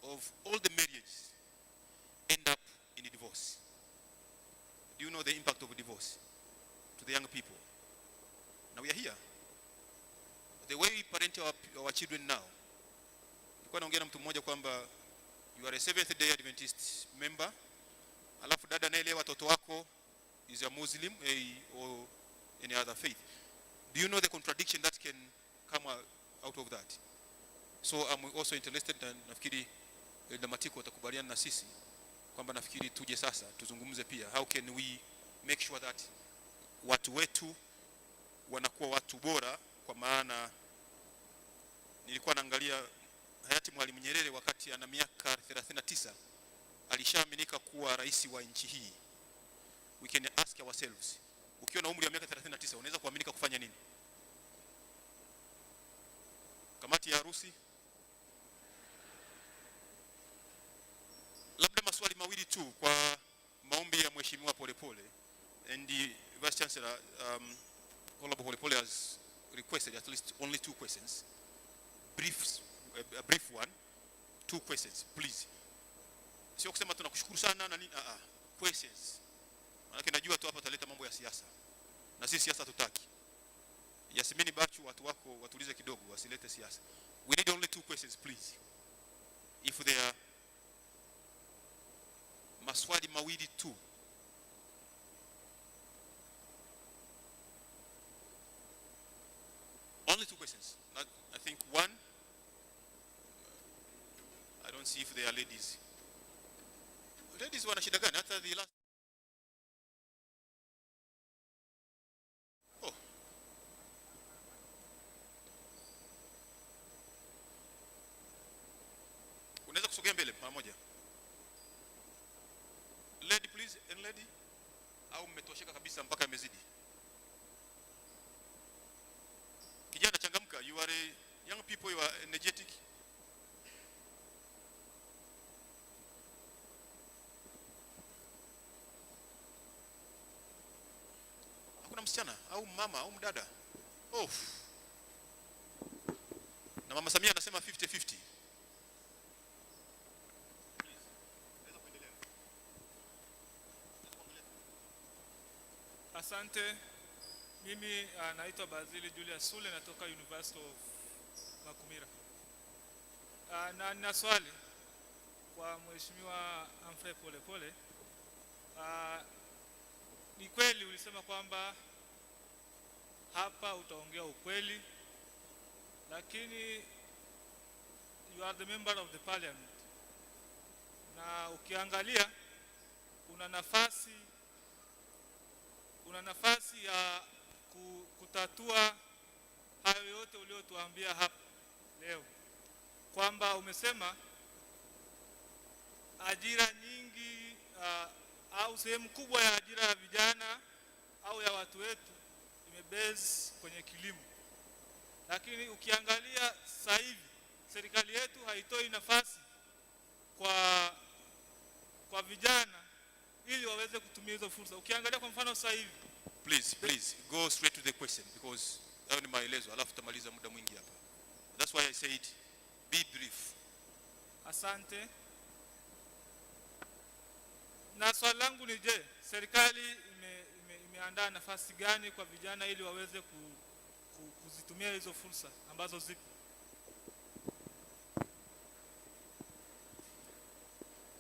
of all the marriages end up in a divorce. Do you know the impact of a divorce to the young people? Now we are here. The way we parent our children now. Nilikuwa naongea na mtu mmoja kwamba you are a Seventh-day Adventist member, alafu dada naelewa watoto wako is a Muslim or any other faith. Do you know the contradiction that can come out of that? So I'm also interested, na nafikiri Eldamatiku watakubaliana na sisi kwamba nafikiri tuje sasa tuzungumze pia how can we make sure that watu wetu wanakuwa watu bora. Kwa maana nilikuwa naangalia hayati Mwalimu Nyerere wakati ana miaka 39 alishaaminika kuwa rais wa nchi hii. We can ask ourselves, ukiwa na umri wa miaka 39 unaweza kuaminika kufanya nini? Kamati ya harusi? Labda maswali mawili tu kwa maombi ya Mheshimiwa Polepole. And the Vice Chancellor, Honorable Polepole has requested at least only 2 questions. A brief one, 2 questions, please. Sio kusema tunakushukuru sana na nini, questions. Maana najua tu hapa taleta mambo ya siasa. Na sisi siasa tutaki. Yasimini Bachu watu wako watulize kidogo, wasilete siasa. We need only 2 questions, please. If there are maswali mawili tu. Only 2 questions. I think one. I don't see if there are ladies. Ladies wana shida gani hata the last. Oh. Unaweza kusogea mbele pamoja. Lady please, and lady. Au mmetosheka kabisa mpaka imezidi? Kijana changamka, you are young people, you are energetic. Hakuna msichana au mama au mdada? Oh. Na Mama Samia anasema 50-50. Asante. Mimi naitwa Bazili Julius Sule, natoka University of Makumira. Na nina swali kwa Mheshimiwa Humphrey Polepole. Ni kweli ulisema kwamba hapa utaongea ukweli, lakini you are the member of the parliament, na ukiangalia una nafasi ya kutatua hayo yote uliotuambia hapa leo, kwamba umesema ajira nyingi au sehemu kubwa ya ajira ya vijana au ya watu wetu imebase kwenye kilimo. Lakini ukiangalia sasa hivi serikali yetu haitoi nafasi kwa vijana ili waweze kutumia hizo fursa. Ukiangalia kwa mfano sasa hivi, please go straight to the question, because hayo ni maelezo alafu tutamaliza muda mwingi hapa. That's why I said be brief. Asante. Na swali langu ni je, serikali imeandaa nafasi gani kwa vijana ili waweze kuzitumia hizo fursa ambazo zipo?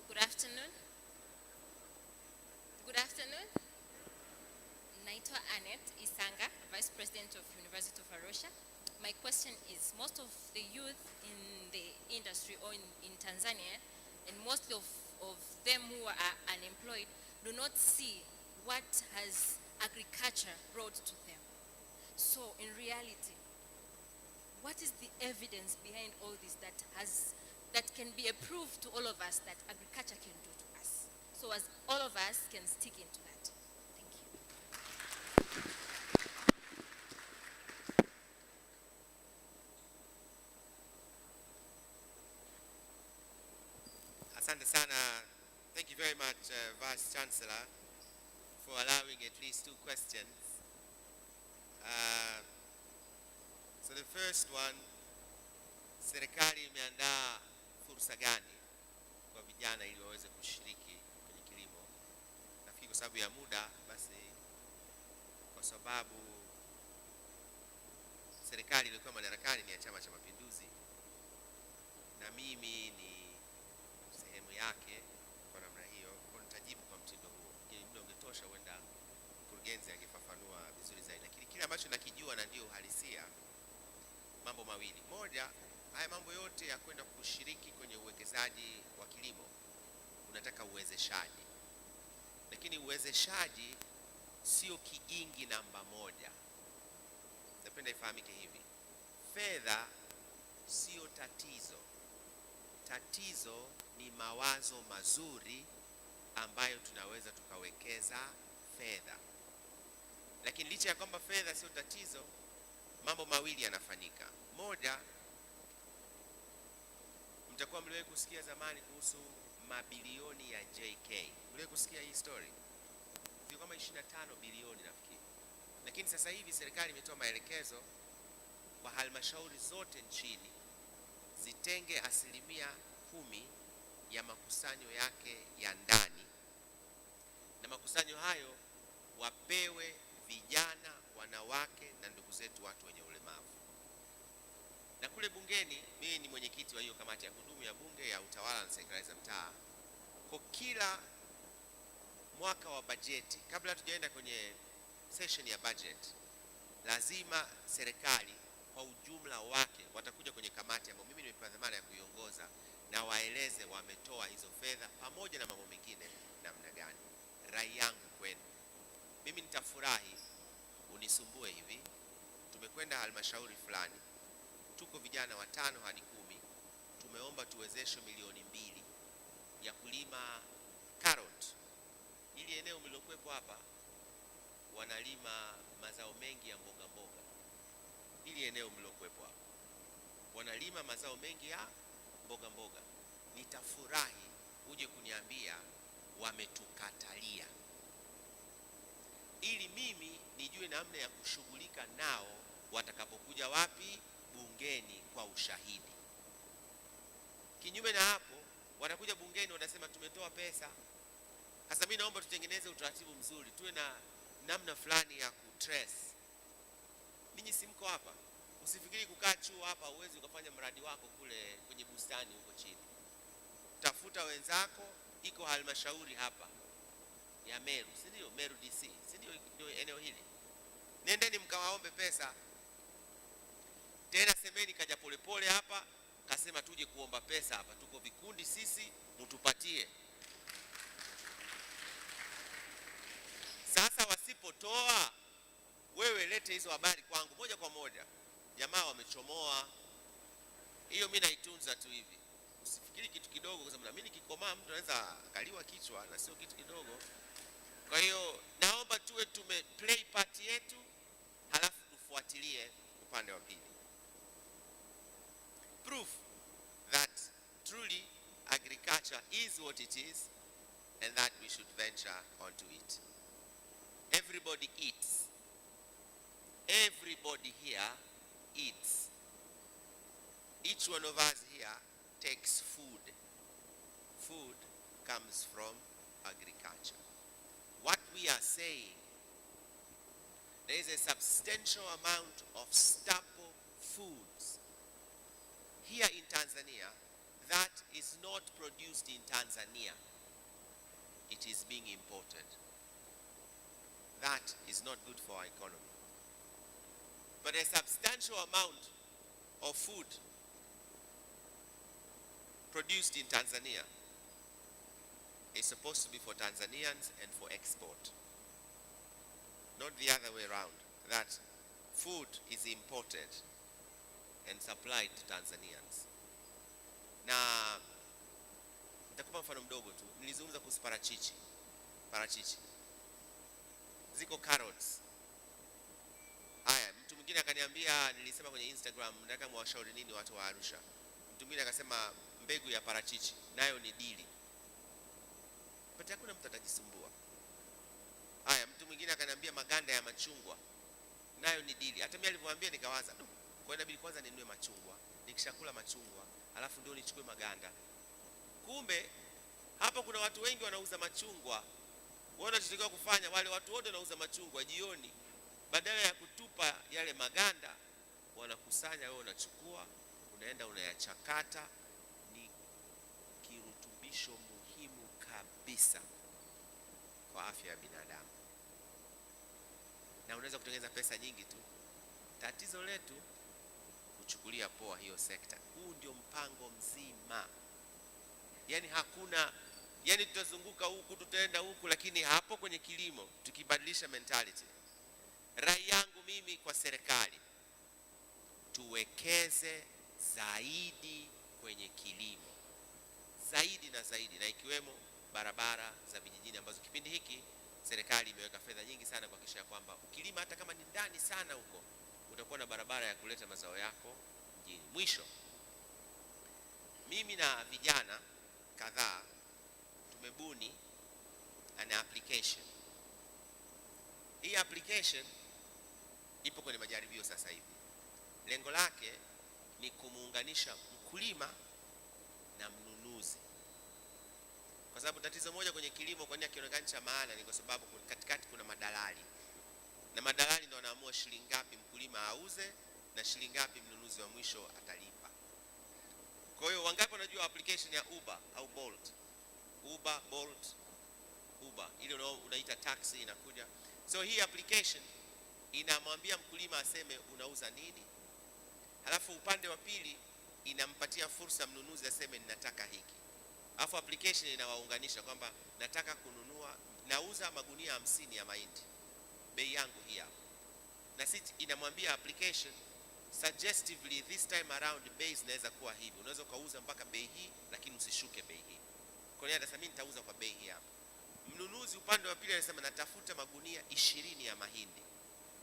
Good afternoon. Naitwa Annette Isanga, Vice President of University of Arusha. My question is, most of the youth in the industry or in Tanzania, and most of them who are unemployed, do not see what has agriculture brought to them. So in reality, what is the evidence behind all this that can be a proof to all of us that agriculture can do to us, so as all of us can stick into that? Thank you. Asante sana. Thank you very much, Vice Chancellor, for allowing at least 2 questions. So the first one, serikali imeandaa fursa gani kwa vijana ili waweze kushiriki kwenye kilimo? Nafikiri kwa sababu ya muda, basi kwa sababu serikali ilikuwa madarakani ni ya Chama cha Mapinduzi na mimi ni sehemu yake, kwa namna hiyo kwa nitajibu kwa mtindo huo. Muda ungetosha huenda mkurugenzi angefafanua vizuri zaidi, lakini kile ambacho nakijua na ndio uhalisia, mambo mawili. Moja, haya mambo yote ya kwenda kushiriki kwenye uwekezaji wa kilimo unataka uwezeshaji, lakini uwezeshaji sio kigingi namba moja. Napenda ifahamike hivi, fedha sio tatizo. Tatizo ni mawazo mazuri ambayo tunaweza tukawekeza fedha. Lakini licha ya kwamba fedha sio tatizo, mambo mawili yanafanyika. Moja, mtakuwa mliwahi kusikia zamani kuhusu mabilioni ya JK. Mliwahi kusikia hii story? Sio kama 25 bilioni nafikiri. Lakini sasa hivi serikali imetoa maelekezo kwa halmashauri zote nchini zitenge 10% ya makusanyo yake ya ndani, na makusanyo hayo wapewe vijana, wanawake na ndugu zetu watu wenye ulemavu. Na kule bungeni, mimi ni mwenyekiti wa hiyo kamati ya kudumu ya bunge ya utawala na serikali za mtaa. Kwa kila mwaka wa bajeti, kabla tujaenda kwenye session ya budget, lazima serikali kwa ujumla wake watakuja kwenye kamati ambayo mimi nimepewa dhamana ya kuiongoza, na waeleze wametoa hizo fedha pamoja na mambo mengine namna gani. Rai yangu kwenu, mimi nitafurahi unisumbue hivi, tumekwenda halmashauri fulani, tuko vijana 5 hadi 10, tumeomba tuwezeshe milioni 2 ya kulima carrot. Ili eneo mlilokuwepo hapa wanalima mazao mengi ya mboga mboga. Ili eneo mlilokuwepo hapa wanalima mazao mengi ya mboga mboga. Nitafurahi uje kuniambia wametukatalia, ili mimi nijue namna ya kushughulika nao watakapokuja wapi? Bungeni, kwa ushahidi. Kinyume na hapo, watakuja bungeni wanasema tumetoa pesa. Sasa mimi naomba tutengeneze utaratibu mzuri, tuwe na namna fulani ya kutrace. Ninyi si mko hapa, usifikiri kukaa chuo hapa uwezi ukafanya mradi wako kule kwenye bustani huko chini. Tafuta wenzako, iko halmashauri hapa ya Meru, si ndio? Meru DC, si ndio? Ndio eneo hili. nendeni mkawaombe pesa. Tena semeni kaja Polepole hapa, kasema tuje kuomba pesa hapa, tuko vikundi sisi, mtupatie. Sasa wasipotoa, wewe lete hizo habari kwangu moja kwa moja, jamaa wamechomoa. Hiyo mimi naitunza tu hivi. Usifikiri kitu kidogo, kwa sababu mimi nikikomaa mtu anaweza akaliwa kichwa, na sio kitu kidogo. Kwa hiyo naomba tuwe play part yetu, halafu tufuatilie upande wa pili. Proof that truly agriculture is what it is and that we should venture onto it. Everybody eats. Everybody here eats. Each one of us here takes food. Food comes from agriculture. What we are saying, there is a substantial amount of staple foods here in Tanzania that is not produced in Tanzania. It is being imported. That is not good for our economy. But a substantial amount of food produced in Tanzania is supposed to be for Tanzanians and for export. Not the other way around. That food is imported and supplied to Tanzanians. Na nitakupa mfano mdogo tu. Nilizungumza kuhusu parachichi. Parachichi. Ziko carrots. Haya, mtu mwingine akaniambia, nilisema kwenye Instagram, nataka mwashauri nini watu wa Arusha. Mtu mwingine akasema mbegu ya parachichi nayo ni dili. But hakuna mtu atajisumbua. Haya, mtu mwingine akaniambia maganda ya machungwa nayo ni dili. Hata mimi alipomwambia nikawaza, kwa inabidi kwanza ninunue machungwa, nikishakula machungwa, alafu ndio nichukue maganda. Kumbe hapa kuna watu wengi wanauza machungwa. Wanachotakiwa kufanya, wale watu wote wanauza machungwa jioni, badala ya kutupa yale maganda, wanakusanya, wewe unachukua, unaenda unayachakata. Ni kirutubisho muhimu kabisa kwa afya ya binadamu, na unaweza kutengeneza pesa nyingi tu. Tatizo letu kuchukulia poa hiyo sekta. Huu ndio mpango mzima. Yani hakuna, yani tutazunguka huku, tutaenda huku, lakini hapo kwenye kilimo tukibadilisha mentality. Rai yangu mimi kwa serikali, tuwekeze zaidi kwenye kilimo, zaidi na zaidi, na ikiwemo barabara za vijijini ambazo kipindi hiki serikali imeweka fedha nyingi sana kuhakikisha kwamba ukilima hata kama ni ndani sana huko, utakuwa na barabara ya kuleta mazao yako mjini. Mwisho, mimi na vijana kadhaa tumebuni an application. Hii application ipo kwenye majaribio sasa hivi. Lengo lake ni kumuunganisha mkulima na mnunuzi. Kwa sababu tatizo moja kwenye kilimo, kwa nini kionekana cha maana, ni kwa sababu katikati kuna madalali. Na madalali ndio wanaamua shilingi ngapi mkulima auze na shilingi ngapi mnunuzi wa mwisho atalipa. Kwa hiyo wangapi wanajua application ya Uber au Bolt? Uber, Bolt, Uber. Ile unaita taxi inakuja. So hii application inamwambia mkulima aseme unauza nini. Halafu upande wa pili inampatia fursa mnunuzi aseme ninataka hiki. Alafu application inawaunganisha kwamba nataka kununua, nauza magunia 50 ya mahindi, bei yangu hii hapa. Na sisi inamwambia application suggestively this time around bei zinaweza kuwa hivi. Unaweza kauza mpaka bei hii lakini usishuke bei hii. Kwa hiyo anasema mimi nitauza kwa bei hii hapa. Mnunuzi upande wa pili anasema natafuta magunia 20 ya mahindi.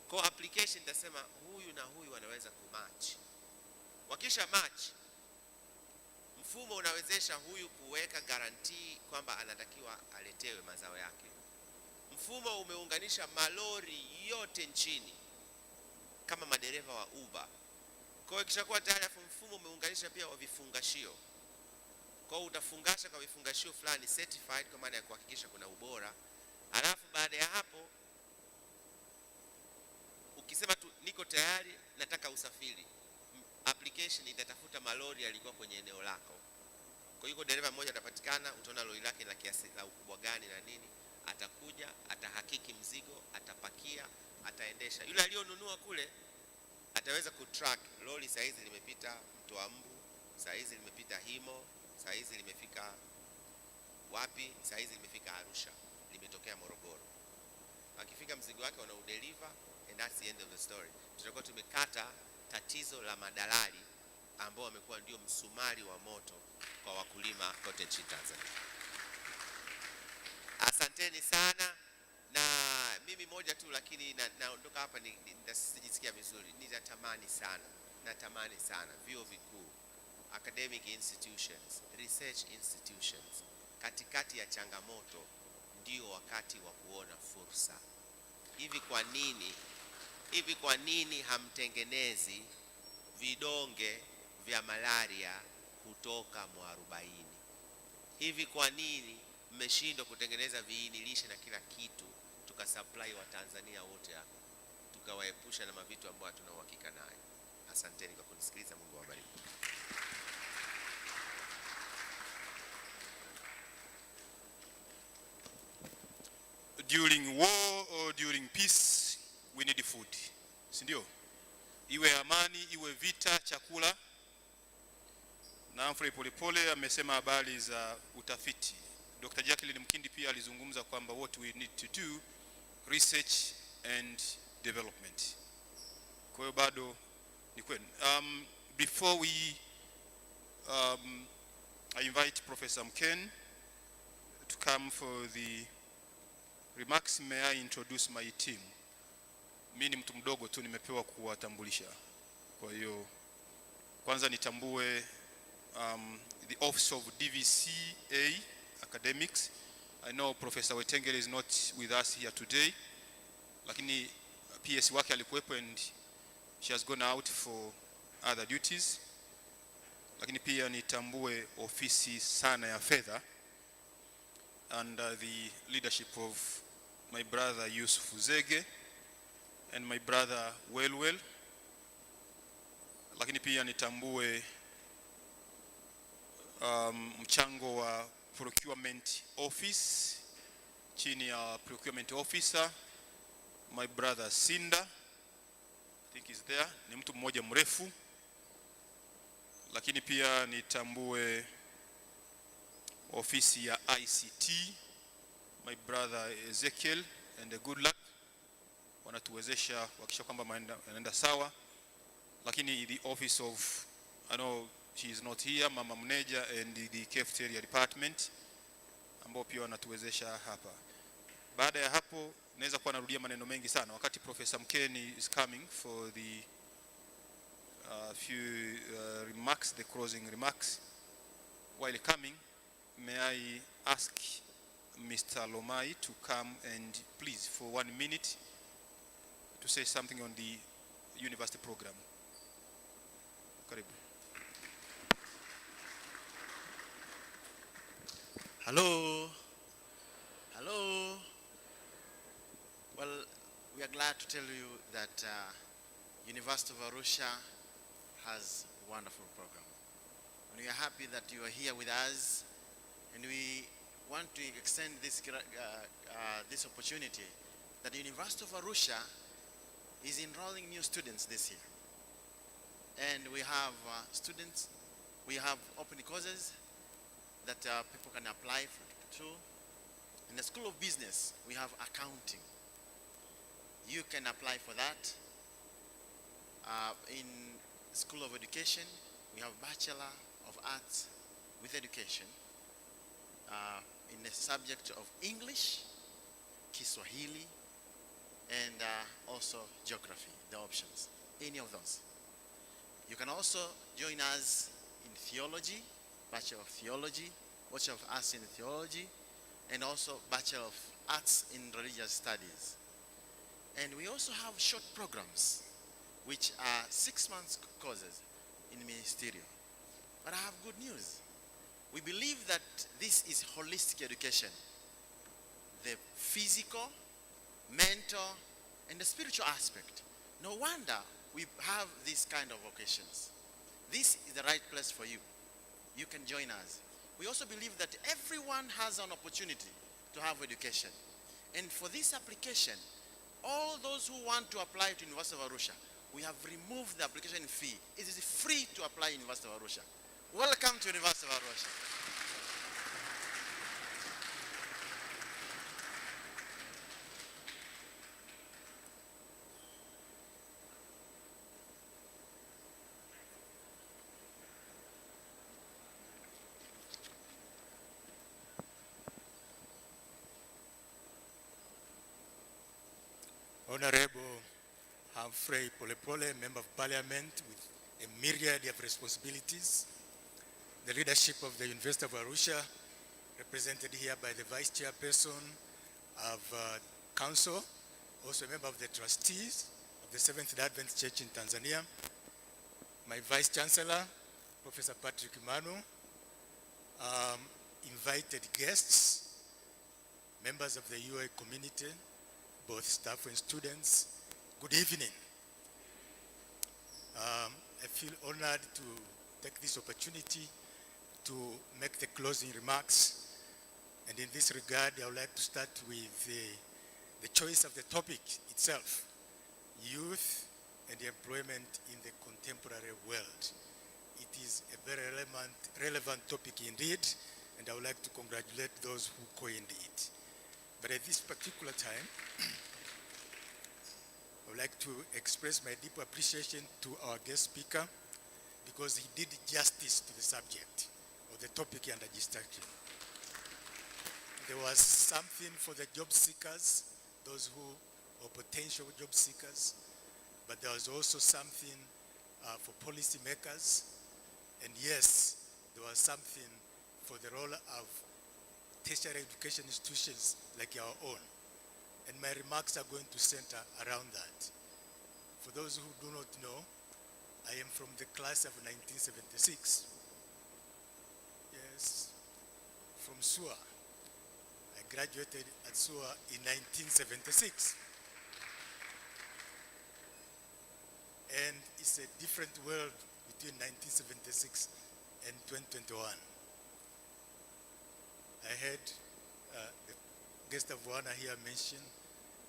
Kwa application itasema huyu na huyu wanaweza kumatch. Wakisha match, mfumo unawezesha huyu kuweka guarantee kwamba anatakiwa aletewe mazao yake. Mfumo umeunganisha malori yote nchini kama madereva wa Uber. Kwa hiyo kishakuwa tayari, mfumo umeunganisha pia wa vifungashio. Kwa hiyo utafungasha kwa vifungashio fulani certified, kwa maana ya kuhakikisha kuna ubora. Alafu baada ya hapo ukisema tu niko tayari nataka usafiri, application itatafuta malori yalikuwa kwenye eneo lako. Kwa hiyo dereva mmoja atapatikana, utaona lori lake la kiasi la ukubwa gani na nini, atakuja, atahakiki mzigo, atapakia, ataendesha. Yule aliyonunua kule ataweza kutrack lori saizi limepita Mto Mbu, saizi limepita Himo, saizi limefika wapi, saizi limefika Arusha, limetokea Morogoro. Akifika mzigo wake wana udeliver, and that's the end of the story. Tutakuwa tumekata tatizo la madalali ambao wamekuwa ndio msumari wa moto kwa wakulima kote nchini Tanzania. Asanteni sana, na mimi moja tu lakini naondoka hapa nitajisikia vizuri. Natamani sana vyuo vikuu, academic institutions, research institutions, katikati ya changamoto ndio wakati wa kuona fursa. Hivi kwa nini hamtengenezi vidonge vya malaria kutoka mwarobaini? Hivi kwa nini mmeshindwa kutengeneza viini lishe na kila kitu tukasupply wa Tanzania wote hapa, tukawaepusha na mavitu ambayo hatuna uhakika nayo? Asanteni kwa kunisikiliza. Mungu awabariki. During war or during peace we need food. Si ndio? Iwe amani, iwe vita, chakula. Na Humphrey Polepole amesema habari za utafiti. Dr. Jacqueline Mkindi pia alizungumza kwamba what we need to do, research and development. Kwa hiyo bado ni kweli. Before we I invite Professor Mken to come for the remarks. May I introduce my team? Mimi ni mtu mdogo tu, nimepewa kuwatambulisha. Kwa hiyo kwanza nitambue the Office of DVCA Academics. I know Professor Wetengere is not with us here today, lakini PS wake alikuwepo and she has gone out for other duties. Lakini pia nitambue ofisi sana ya fedha under the leadership of my brother Yusuf Zege and my brother Welwel. Lakini pia nitambue mchango wa procurement office chini ya procurement officer my brother Sinda, I think is there, ni mtu mmoja mrefu. Lakini pia nitambue ofisi ya ICT my brother Ezekiel and good luck, wanatuwezesha kuhakikisha kwamba yanaenda sawa. Lakini the office of, I know she is not here, mama manager and the cafeteria department ambao pia wanatuwezesha hapa. Baada ya hapo naweza kuwa narudia maneno mengi sana wakati Professor Mkeni is coming for the few remarks, the closing remarks. While coming, may I ask Mr. Lomai to come and please for 1 minute to say something on the university program. Karibu. Hello. Hello. Well, we are glad to tell you that University of Arusha has a wonderful program. And we are happy that you are here with us, and we want to extend this this opportunity that the University of Arusha is enrolling new students this year. And we have students, we have open courses that people can apply to. In the School of Business, we have accounting. You can apply for that. In School of Education, we have Bachelor of Arts with Education in the subject of English, Kiswahili, and also Geography, the options, any of those. You can also join us in Theology, Bachelor of Theology, Bachelor of Arts in Theology, and also Bachelor of Arts in Religious Studies. And we also have short programs, which are 6 months courses in ministerial. But I have good news. We believe that this is holistic education. The physical, mental, and the spiritual aspect. No wonder we have these kind of vocations. This is the right place for you. You can join us. We also believe that everyone has an opportunity to have education. And for this application, all those who want to apply to University of Arusha, we have removed the application fee. It is free to apply University of Arusha. Welcome to University of Arusha. Honorable Humphrey Polepole, Member of Parliament with a myriad of responsibilities, the leadership of the University of Arusha, represented here by the Vice Chairperson of Council, also a member of the trustees of the Seventh Adventist Church in Tanzania, my Vice Chancellor, Professor Patrick Manu, invited guests, members of the UA community, both staff and students, good evening. I feel honored to take this opportunity to make the closing remarks. And in this regard, I would like to start with the choice of the topic itself, youth and employment in the contemporary world. It is a very relevant topic indeed, and I would like to congratulate those who coined it. But at this particular time, I would like to express my deep appreciation to our guest speaker because he did justice to the subject or the topic under discussion. There was something for the job seekers, those who are potential job seekers, but there was also something for policy makers, and yes, there was something for the role of tertiary education institutions like our own. And my remarks are going to center around that. For those who do not know, I am from the class of 1976. Yes, from SUA. I graduated at SUA in 1976. And it's a different world between 1976 and 2021. I heard the guest of honor here mention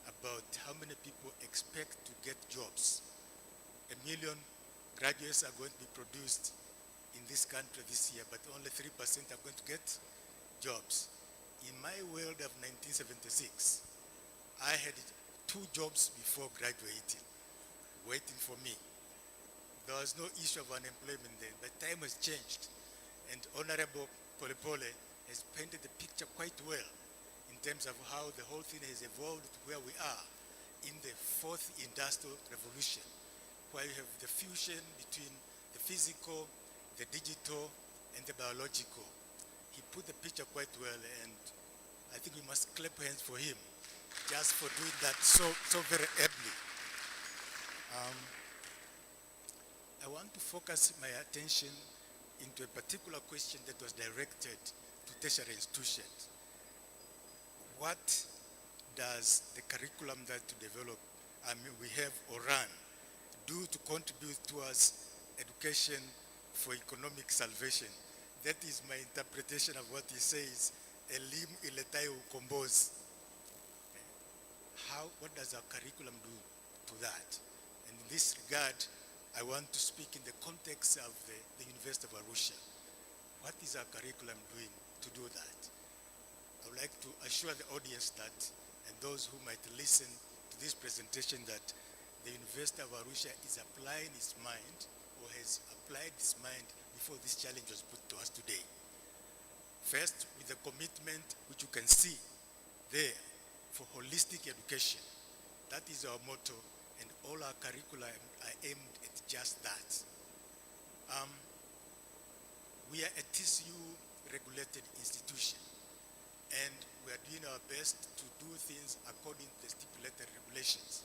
about how many people expect to get jobs. 1 million graduates are going to be produced in this country this year, but only 3% are going to get jobs. In my world of 1976, I had 2 jobs before graduating, waiting for me. There was no issue of unemployment then, but time has changed. And Honorable Polepole has painted the picture quite well in terms of how the whole thing has evolved to where we are in the 4th industrial revolution, where you have the fusion between the physical, the digital, and the biological. He put the picture quite well, and I think we must clap hands for him just for doing that so very ably. I want to focus my attention into a particular question that was directed to tertiary institutions. What does the curriculum that we have or run do to contribute towards education for economic salvation? That is my interpretation of what he says, elimu iletayo ukombozi. What does our curriculum do to that? And in this regard, I want to speak in the context of the University of Arusha. What is our curriculum doing to do that? I would like to assure the audience that, and those who might listen to this presentation, that the University of Arusha is applying its mind, or has applied its mind before this challenge was put to us today. First, with the commitment which you can see there for holistic education. That is our motto, and all our curricula are aimed at just that. We are a TCU-regulated institution, and we are doing our best to do things according to the stipulated regulations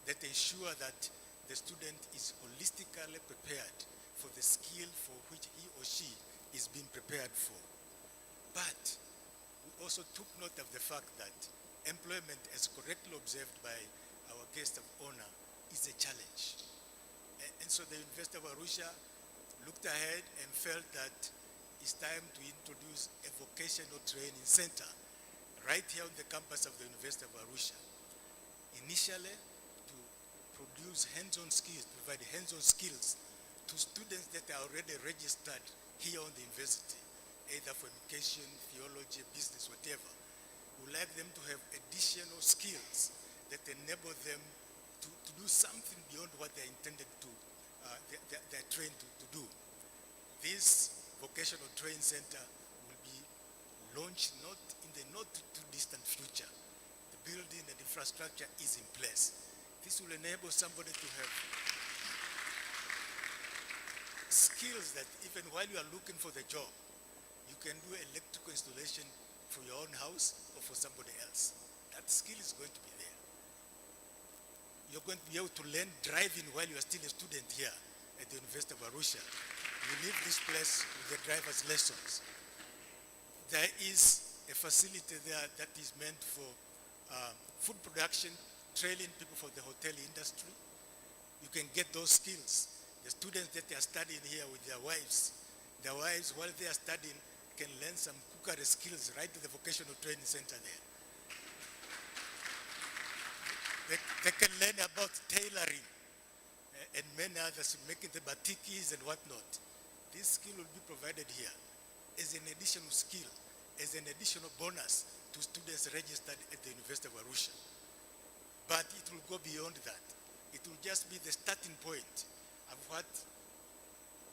that ensure that the student is holistically prepared for the skill for which he or she is being prepared for. But we also took note of the fact that employment, as correctly observed by our guest of honor, is a challenge. And so the University of Arusha looked ahead and felt that it's time to introduce a vocational training center right here on the campus of the University of Arusha. initially to produce hands-on skills, provide hands-on skills to students that are already registered here on the university, either for education, theology, business, whatever. We would like them to have additional skills that enable them to do something beyond what they're intended to, they're trained to do. This vocational training center will be launched not in the not too distant future. The building and infrastructure is in place. This will enable somebody to have skills that even while you are looking for the job, you can do electrical installation for your own house or for somebody else. That skill is going to be there. You're going to be able to learn driving while you are still a student here at the University of Arusha. You leave this place with the driver's lessons. There is a facility there that is meant for food production, training people for the hotel industry. You can get those skills. The students that are studying here with their wives while they are studying can learn some cookery skills right at the vocational training center there. They can learn about tailoring and many others, making the batikis and whatnot. This skill will be provided here as an additional skill, as an additional bonus to students registered at the University of Arusha. But it will go beyond that. It will just be the starting point of what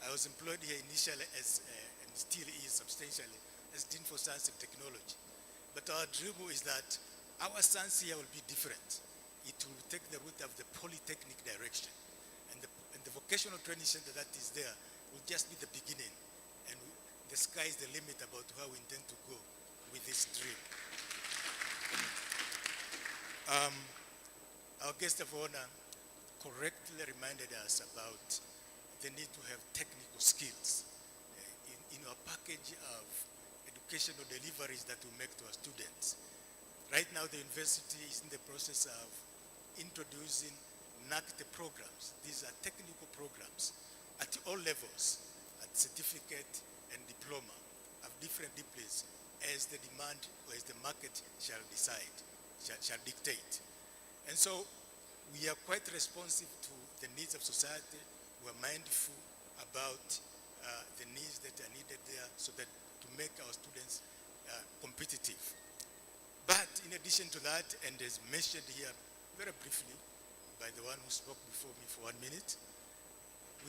I was employed here initially as, and still is substantially, as Dean for Science and Technology. But our dream is that our science here will be different. It will take the route of the polytechnic direction. And the vocational training center that is there will just be the beginning. And the sky is the limit about how we intend to go with this dream. Our guest of honor correctly reminded us about the need to have technical skills in our package of educational deliveries that we make to our students. Right now, the university is in the process of introducing NACTE programs. These are technical programs at all levels, at certificate and diploma of different disciplines as the demand or as the market shall decide, shall dictate. And so we are quite responsive to the needs of society. We're mindful about the needs that are needed there so that to make our students competitive. But in addition to that, and as mentioned here very briefly by the one who spoke before me for 1 minute,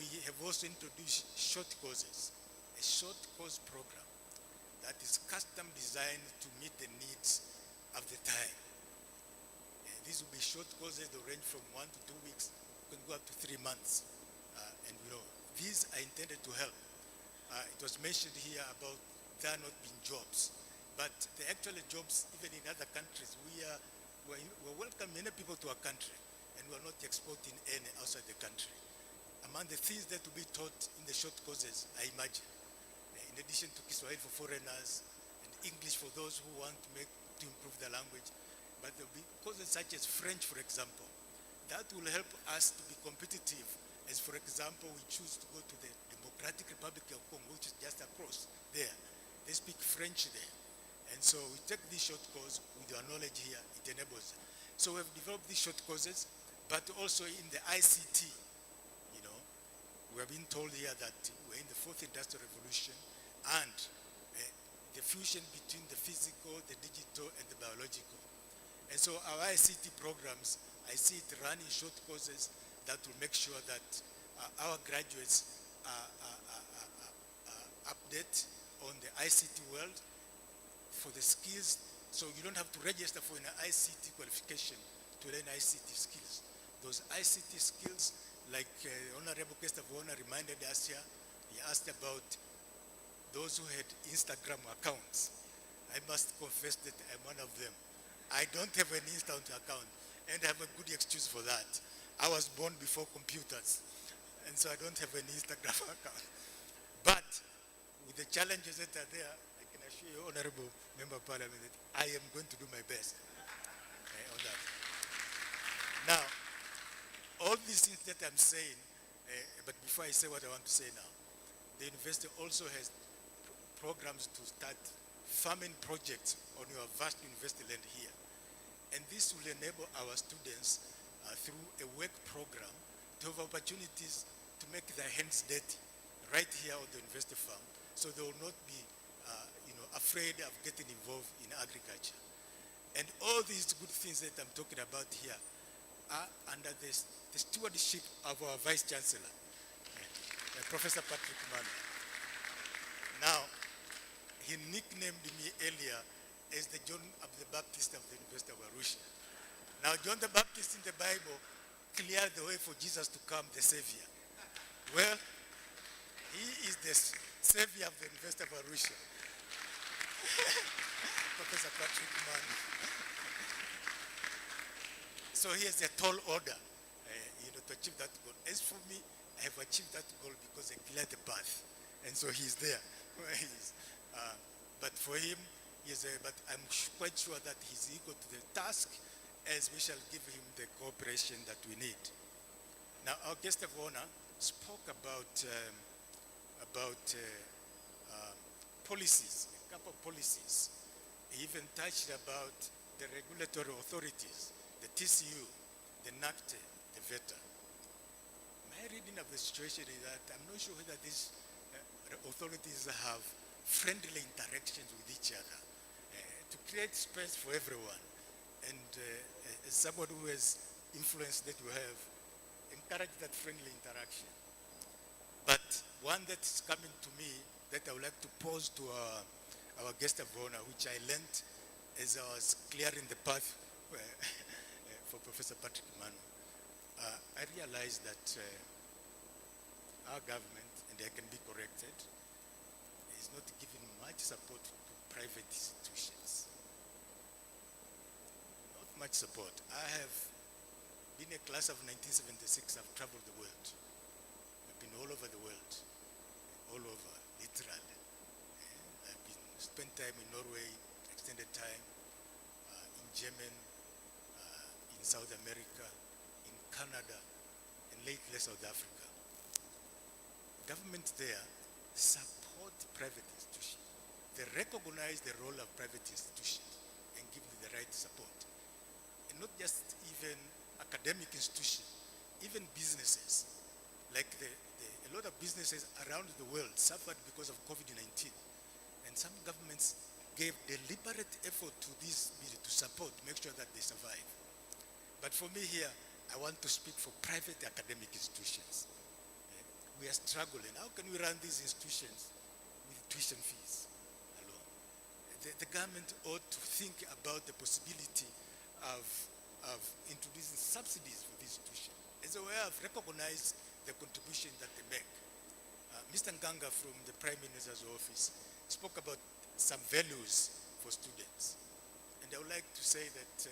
we have also introduced short courses, a short course program that is custom designed to meet the needs of the time. These will be short courses that range from 1 to 2 weeks, can go up to 3 months. And you know, these are intended to help. It was mentioned here about there not being jobs, but the actual jobs, even in other countries, we welcome many people to our country, and we are not exporting any outside the country. Among the things that will be taught in the short courses, I imagine, in addition to Kiswahili for foreigners and English for those who want to improve their language, but there will be courses such as French, for example, that will help us to be competitive. As for example, we choose to go to the Democratic Republic of Congo, which is just across there. They speak French there. And so we take this short course with our knowledge here, it enables. So we have developed these short courses, but also in the ICT, you know, we have been told here that we're in the 4th Industrial Revolution, and the fusion between the physical, the digital, and the biological. And so our ICT programs, I see it running short courses that will make sure that our graduates update on the ICT world for the skills. So you don't have to register for an ICT qualification to learn ICT skills. Those ICT skills, like Honorable Guest of Honor reminded us here, he asked about those who had Instagram accounts. I must confess that I'm one of them. I don't have an Instagram account, and I have a good excuse for that. I was born before computers, and so I don't have an Instagram account. But with the challenges that are there, I can assure you, Honorable Member of Parliament, that I am going to do my best on that. Now, all these things that I'm saying, but before I say what I want to say now, the university also has programs to start farming projects on your vast university land here. And this will enable our students through a work program to have opportunities to make their hands dirty right here on the university farm, so they will not be afraid of getting involved in agriculture. And all these good things that I'm talking about here are under the stewardship of our Vice Chancellor, Professor Patrick Manu. Now, he nicknamed me earlier as the John of the Baptist of the University of Arusha. Now, John the Baptist in the Bible cleared the way for Jesus to come, the Savior. Well, he is the Savior of the University of Arusha. Professor Patrick Manu. So he has a tall order, to achieve that goal. As for me, I have achieved that goal because I cleared the path. And so he's there where he is. But for him, but I'm quite sure that he's equal to the task, as we shall give him the cooperation that we need. Now, our guest of honor spoke about policies, a couple of policies. He even touched about the regulatory authorities, the TCU, the NACTE, the VETA. My reading of the situation is that I'm not sure whether these authorities have friendly interactions with each other to create space for everyone. And as somebody who has influence that you have, encourage that friendly interaction. But one that's coming to me that I would like to pose to our guest of honor, which I learned as I was clearing the path for Professor Patrick Manu. I realized that our government, and I can be corrected, is not giving much support to private institutions. Not much support. I have been a class of 1976. I've traveled the world. I've been all over the world, all over, literally. I've spent time in Norway, extended time, in Yemen, in South America, in Canada, and lately South Africa. Government there support private institutions. They recognize the role of private institutions and give them the right support. And not just even academic institutions, even businesses. Like a lot of businesses around the world suffered because of COVID-19. And some governments gave deliberate effort to this to support, make sure that they survive. But for me here, I want to speak for private academic institutions. We are struggling. How can we run these institutions with tuition fees alone? The government ought to think about the possibility of introducing subsidies for these institutions as a way of recognizing the contribution that they make. Mr. Nganga from the Prime Minister's office spoke about some values for students. And I would like to say that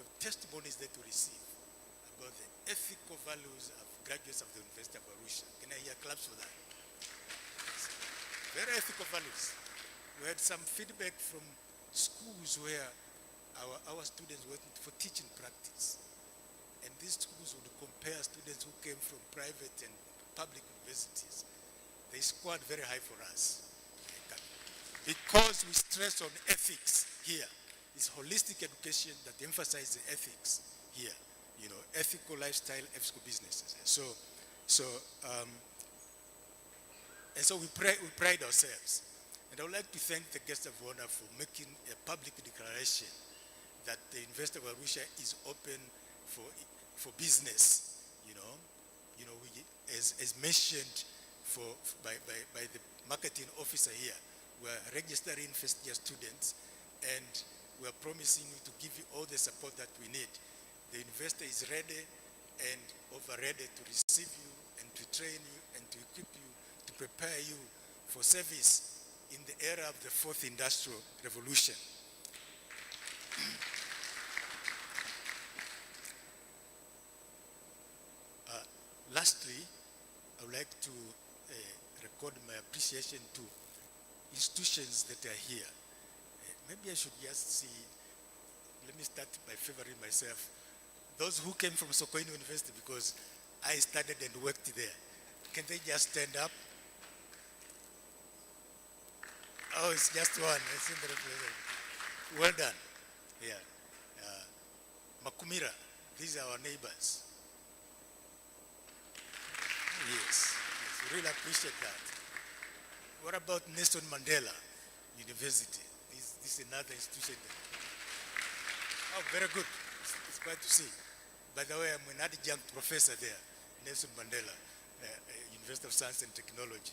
with testimonies that we receive about the ethical values of graduates of the University of Arusha. Can I hear claps for that? Very ethical values. We had some feedback from schools where our students went for teaching practice. And these schools would compare students who came from private and public universities. They scored very high for us. Because we stress on ethics here. It's holistic education that emphasizes ethics here. Ethical lifestyle, ethical businesses. And so we pride ourselves. And I would like to thank the guest of honor for making a public declaration that the University of Arusha is open for business. As mentioned by the marketing officer here, we are registering first-year students, and we are promising you to give you all the support that we need. The university is ready and over-ready to receive you and to train you and to equip you, to prepare you for service in the era of the fourth industrial revolution. Lastly, I would like to record my appreciation to institutions that are here. Maybe I should just see, let me start by favoring myself. Those who came from Sokoine University, because I studied and worked there. Can they just stand up? Oh, it's just one. It's in the representative. Well done. Yeah. Makumira, these are our neighbors. Yes, we really appreciate that. What about Nelson Mandela University? This is another institution there. Oh, very good. It's quite to see. By the way, I'm an adjunct professor there, Nelson Mandela, University of Science and Technology.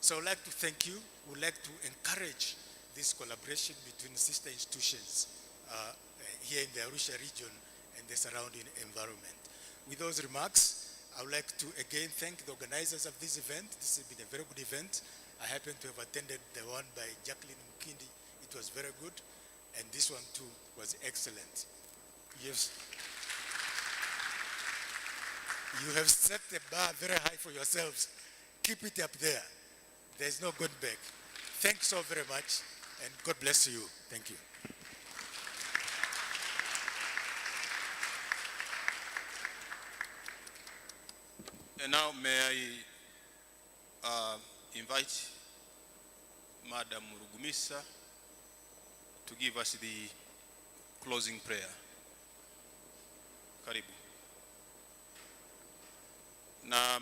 So I'd like to thank you. We'd like to encourage this collaboration between sister institutions here in the Arusha region and the surrounding environment. With those remarks, I would like to again thank the organizers of this event. This has been a very good event. I happen to have attended the one by Jacqueline Mukindi. It was very good. And this one too was excellent. Yes. You have set the bar very high for yourselves. Keep it up there. There's no going back. Thanks so very much, and God bless you. Thank you. And now may I invite Madam Rugumisa to give us the closing prayer. Karibu. Na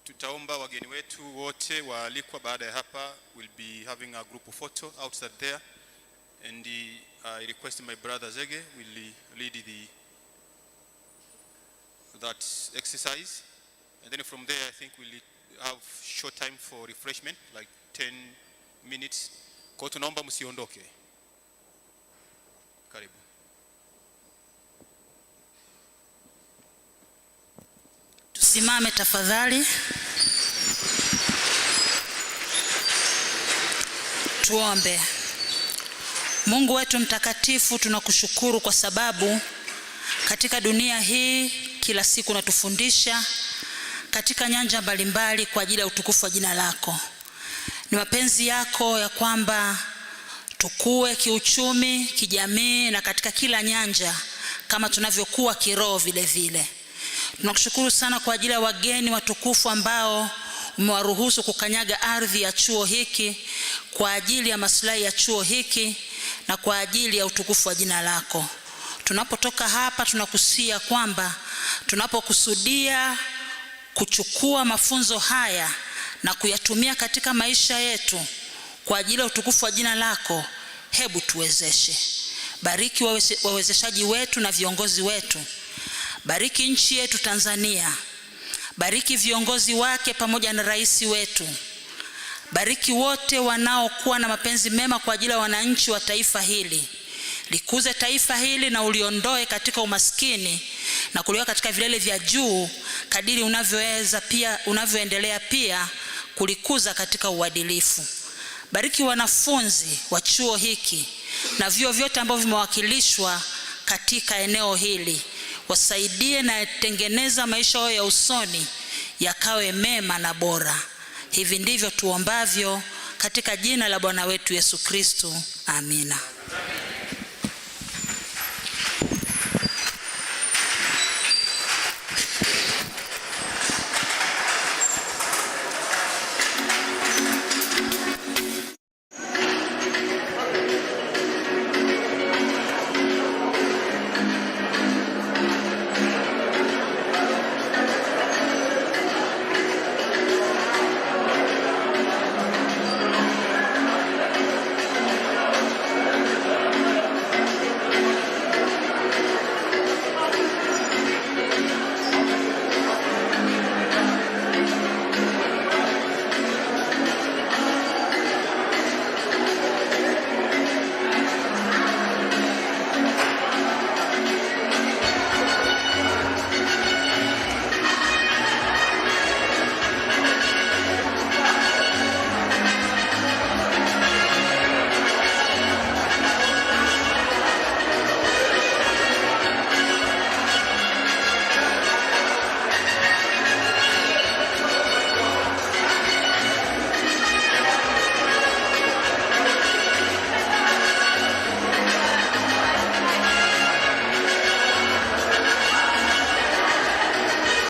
tutaomba wageni wetu wote waalikwa baada ya hapa. We'll be having a group photo outside there, and I request my brother Zege will lead that exercise, and then from there I think we'll have short time for refreshment, like 10 minutes. Kwa tunaomba msiondoke. Karibu. Tusimame tafadhali. Tuombe. Mungu wetu mtakatifu, tunakushukuru kwa sababu katika dunia hii kila siku unatufundisha katika nyanja mbalimbali kwa ajili ya utukufu wa jina lako. Ni mapenzi yako ya kwamba tukue kiuchumi, kijamii na katika kila nyanja kama tunavyokuwa kiroho vile vile. Tunakushukuru sana kwa ajili ya wageni watukufu ambao umewaruhusu kukanyaga ardhi ya chuo hiki kwa ajili ya maslahi ya chuo hiki na kwa ajili ya utukufu wa jina lako. Tunapotoka hapa tunakusia kwamba tunapokusudia kuchukua mafunzo haya na kuyatumia katika maisha yetu kwa ajili ya utukufu wa jina lako, hebu tuwezeshe. Bariki wawezeshaji wetu na viongozi wetu. Bariki nchi yetu Tanzania. Bariki viongozi wake pamoja na rais wetu. Bariki wote wanaokuwa na mapenzi mema kwa ajili ya wananchi wa taifa hili. Likuze taifa hili na uliondoe katika umaskini na kuliweka katika vilele vya juu kadiri unavyoweza, pia unavyoendelea pia kulikuza katika uadilifu. Bariki wanafunzi wa chuo hiki na vyuo vyote ambavyo vimewakilishwa katika eneo hili. Wasaidie na tengeneza maisha yao ya usoni yakawe mema na bora. Hivi ndivyo tuombavyo katika jina la Bwana wetu Yesu Kristo. Amina.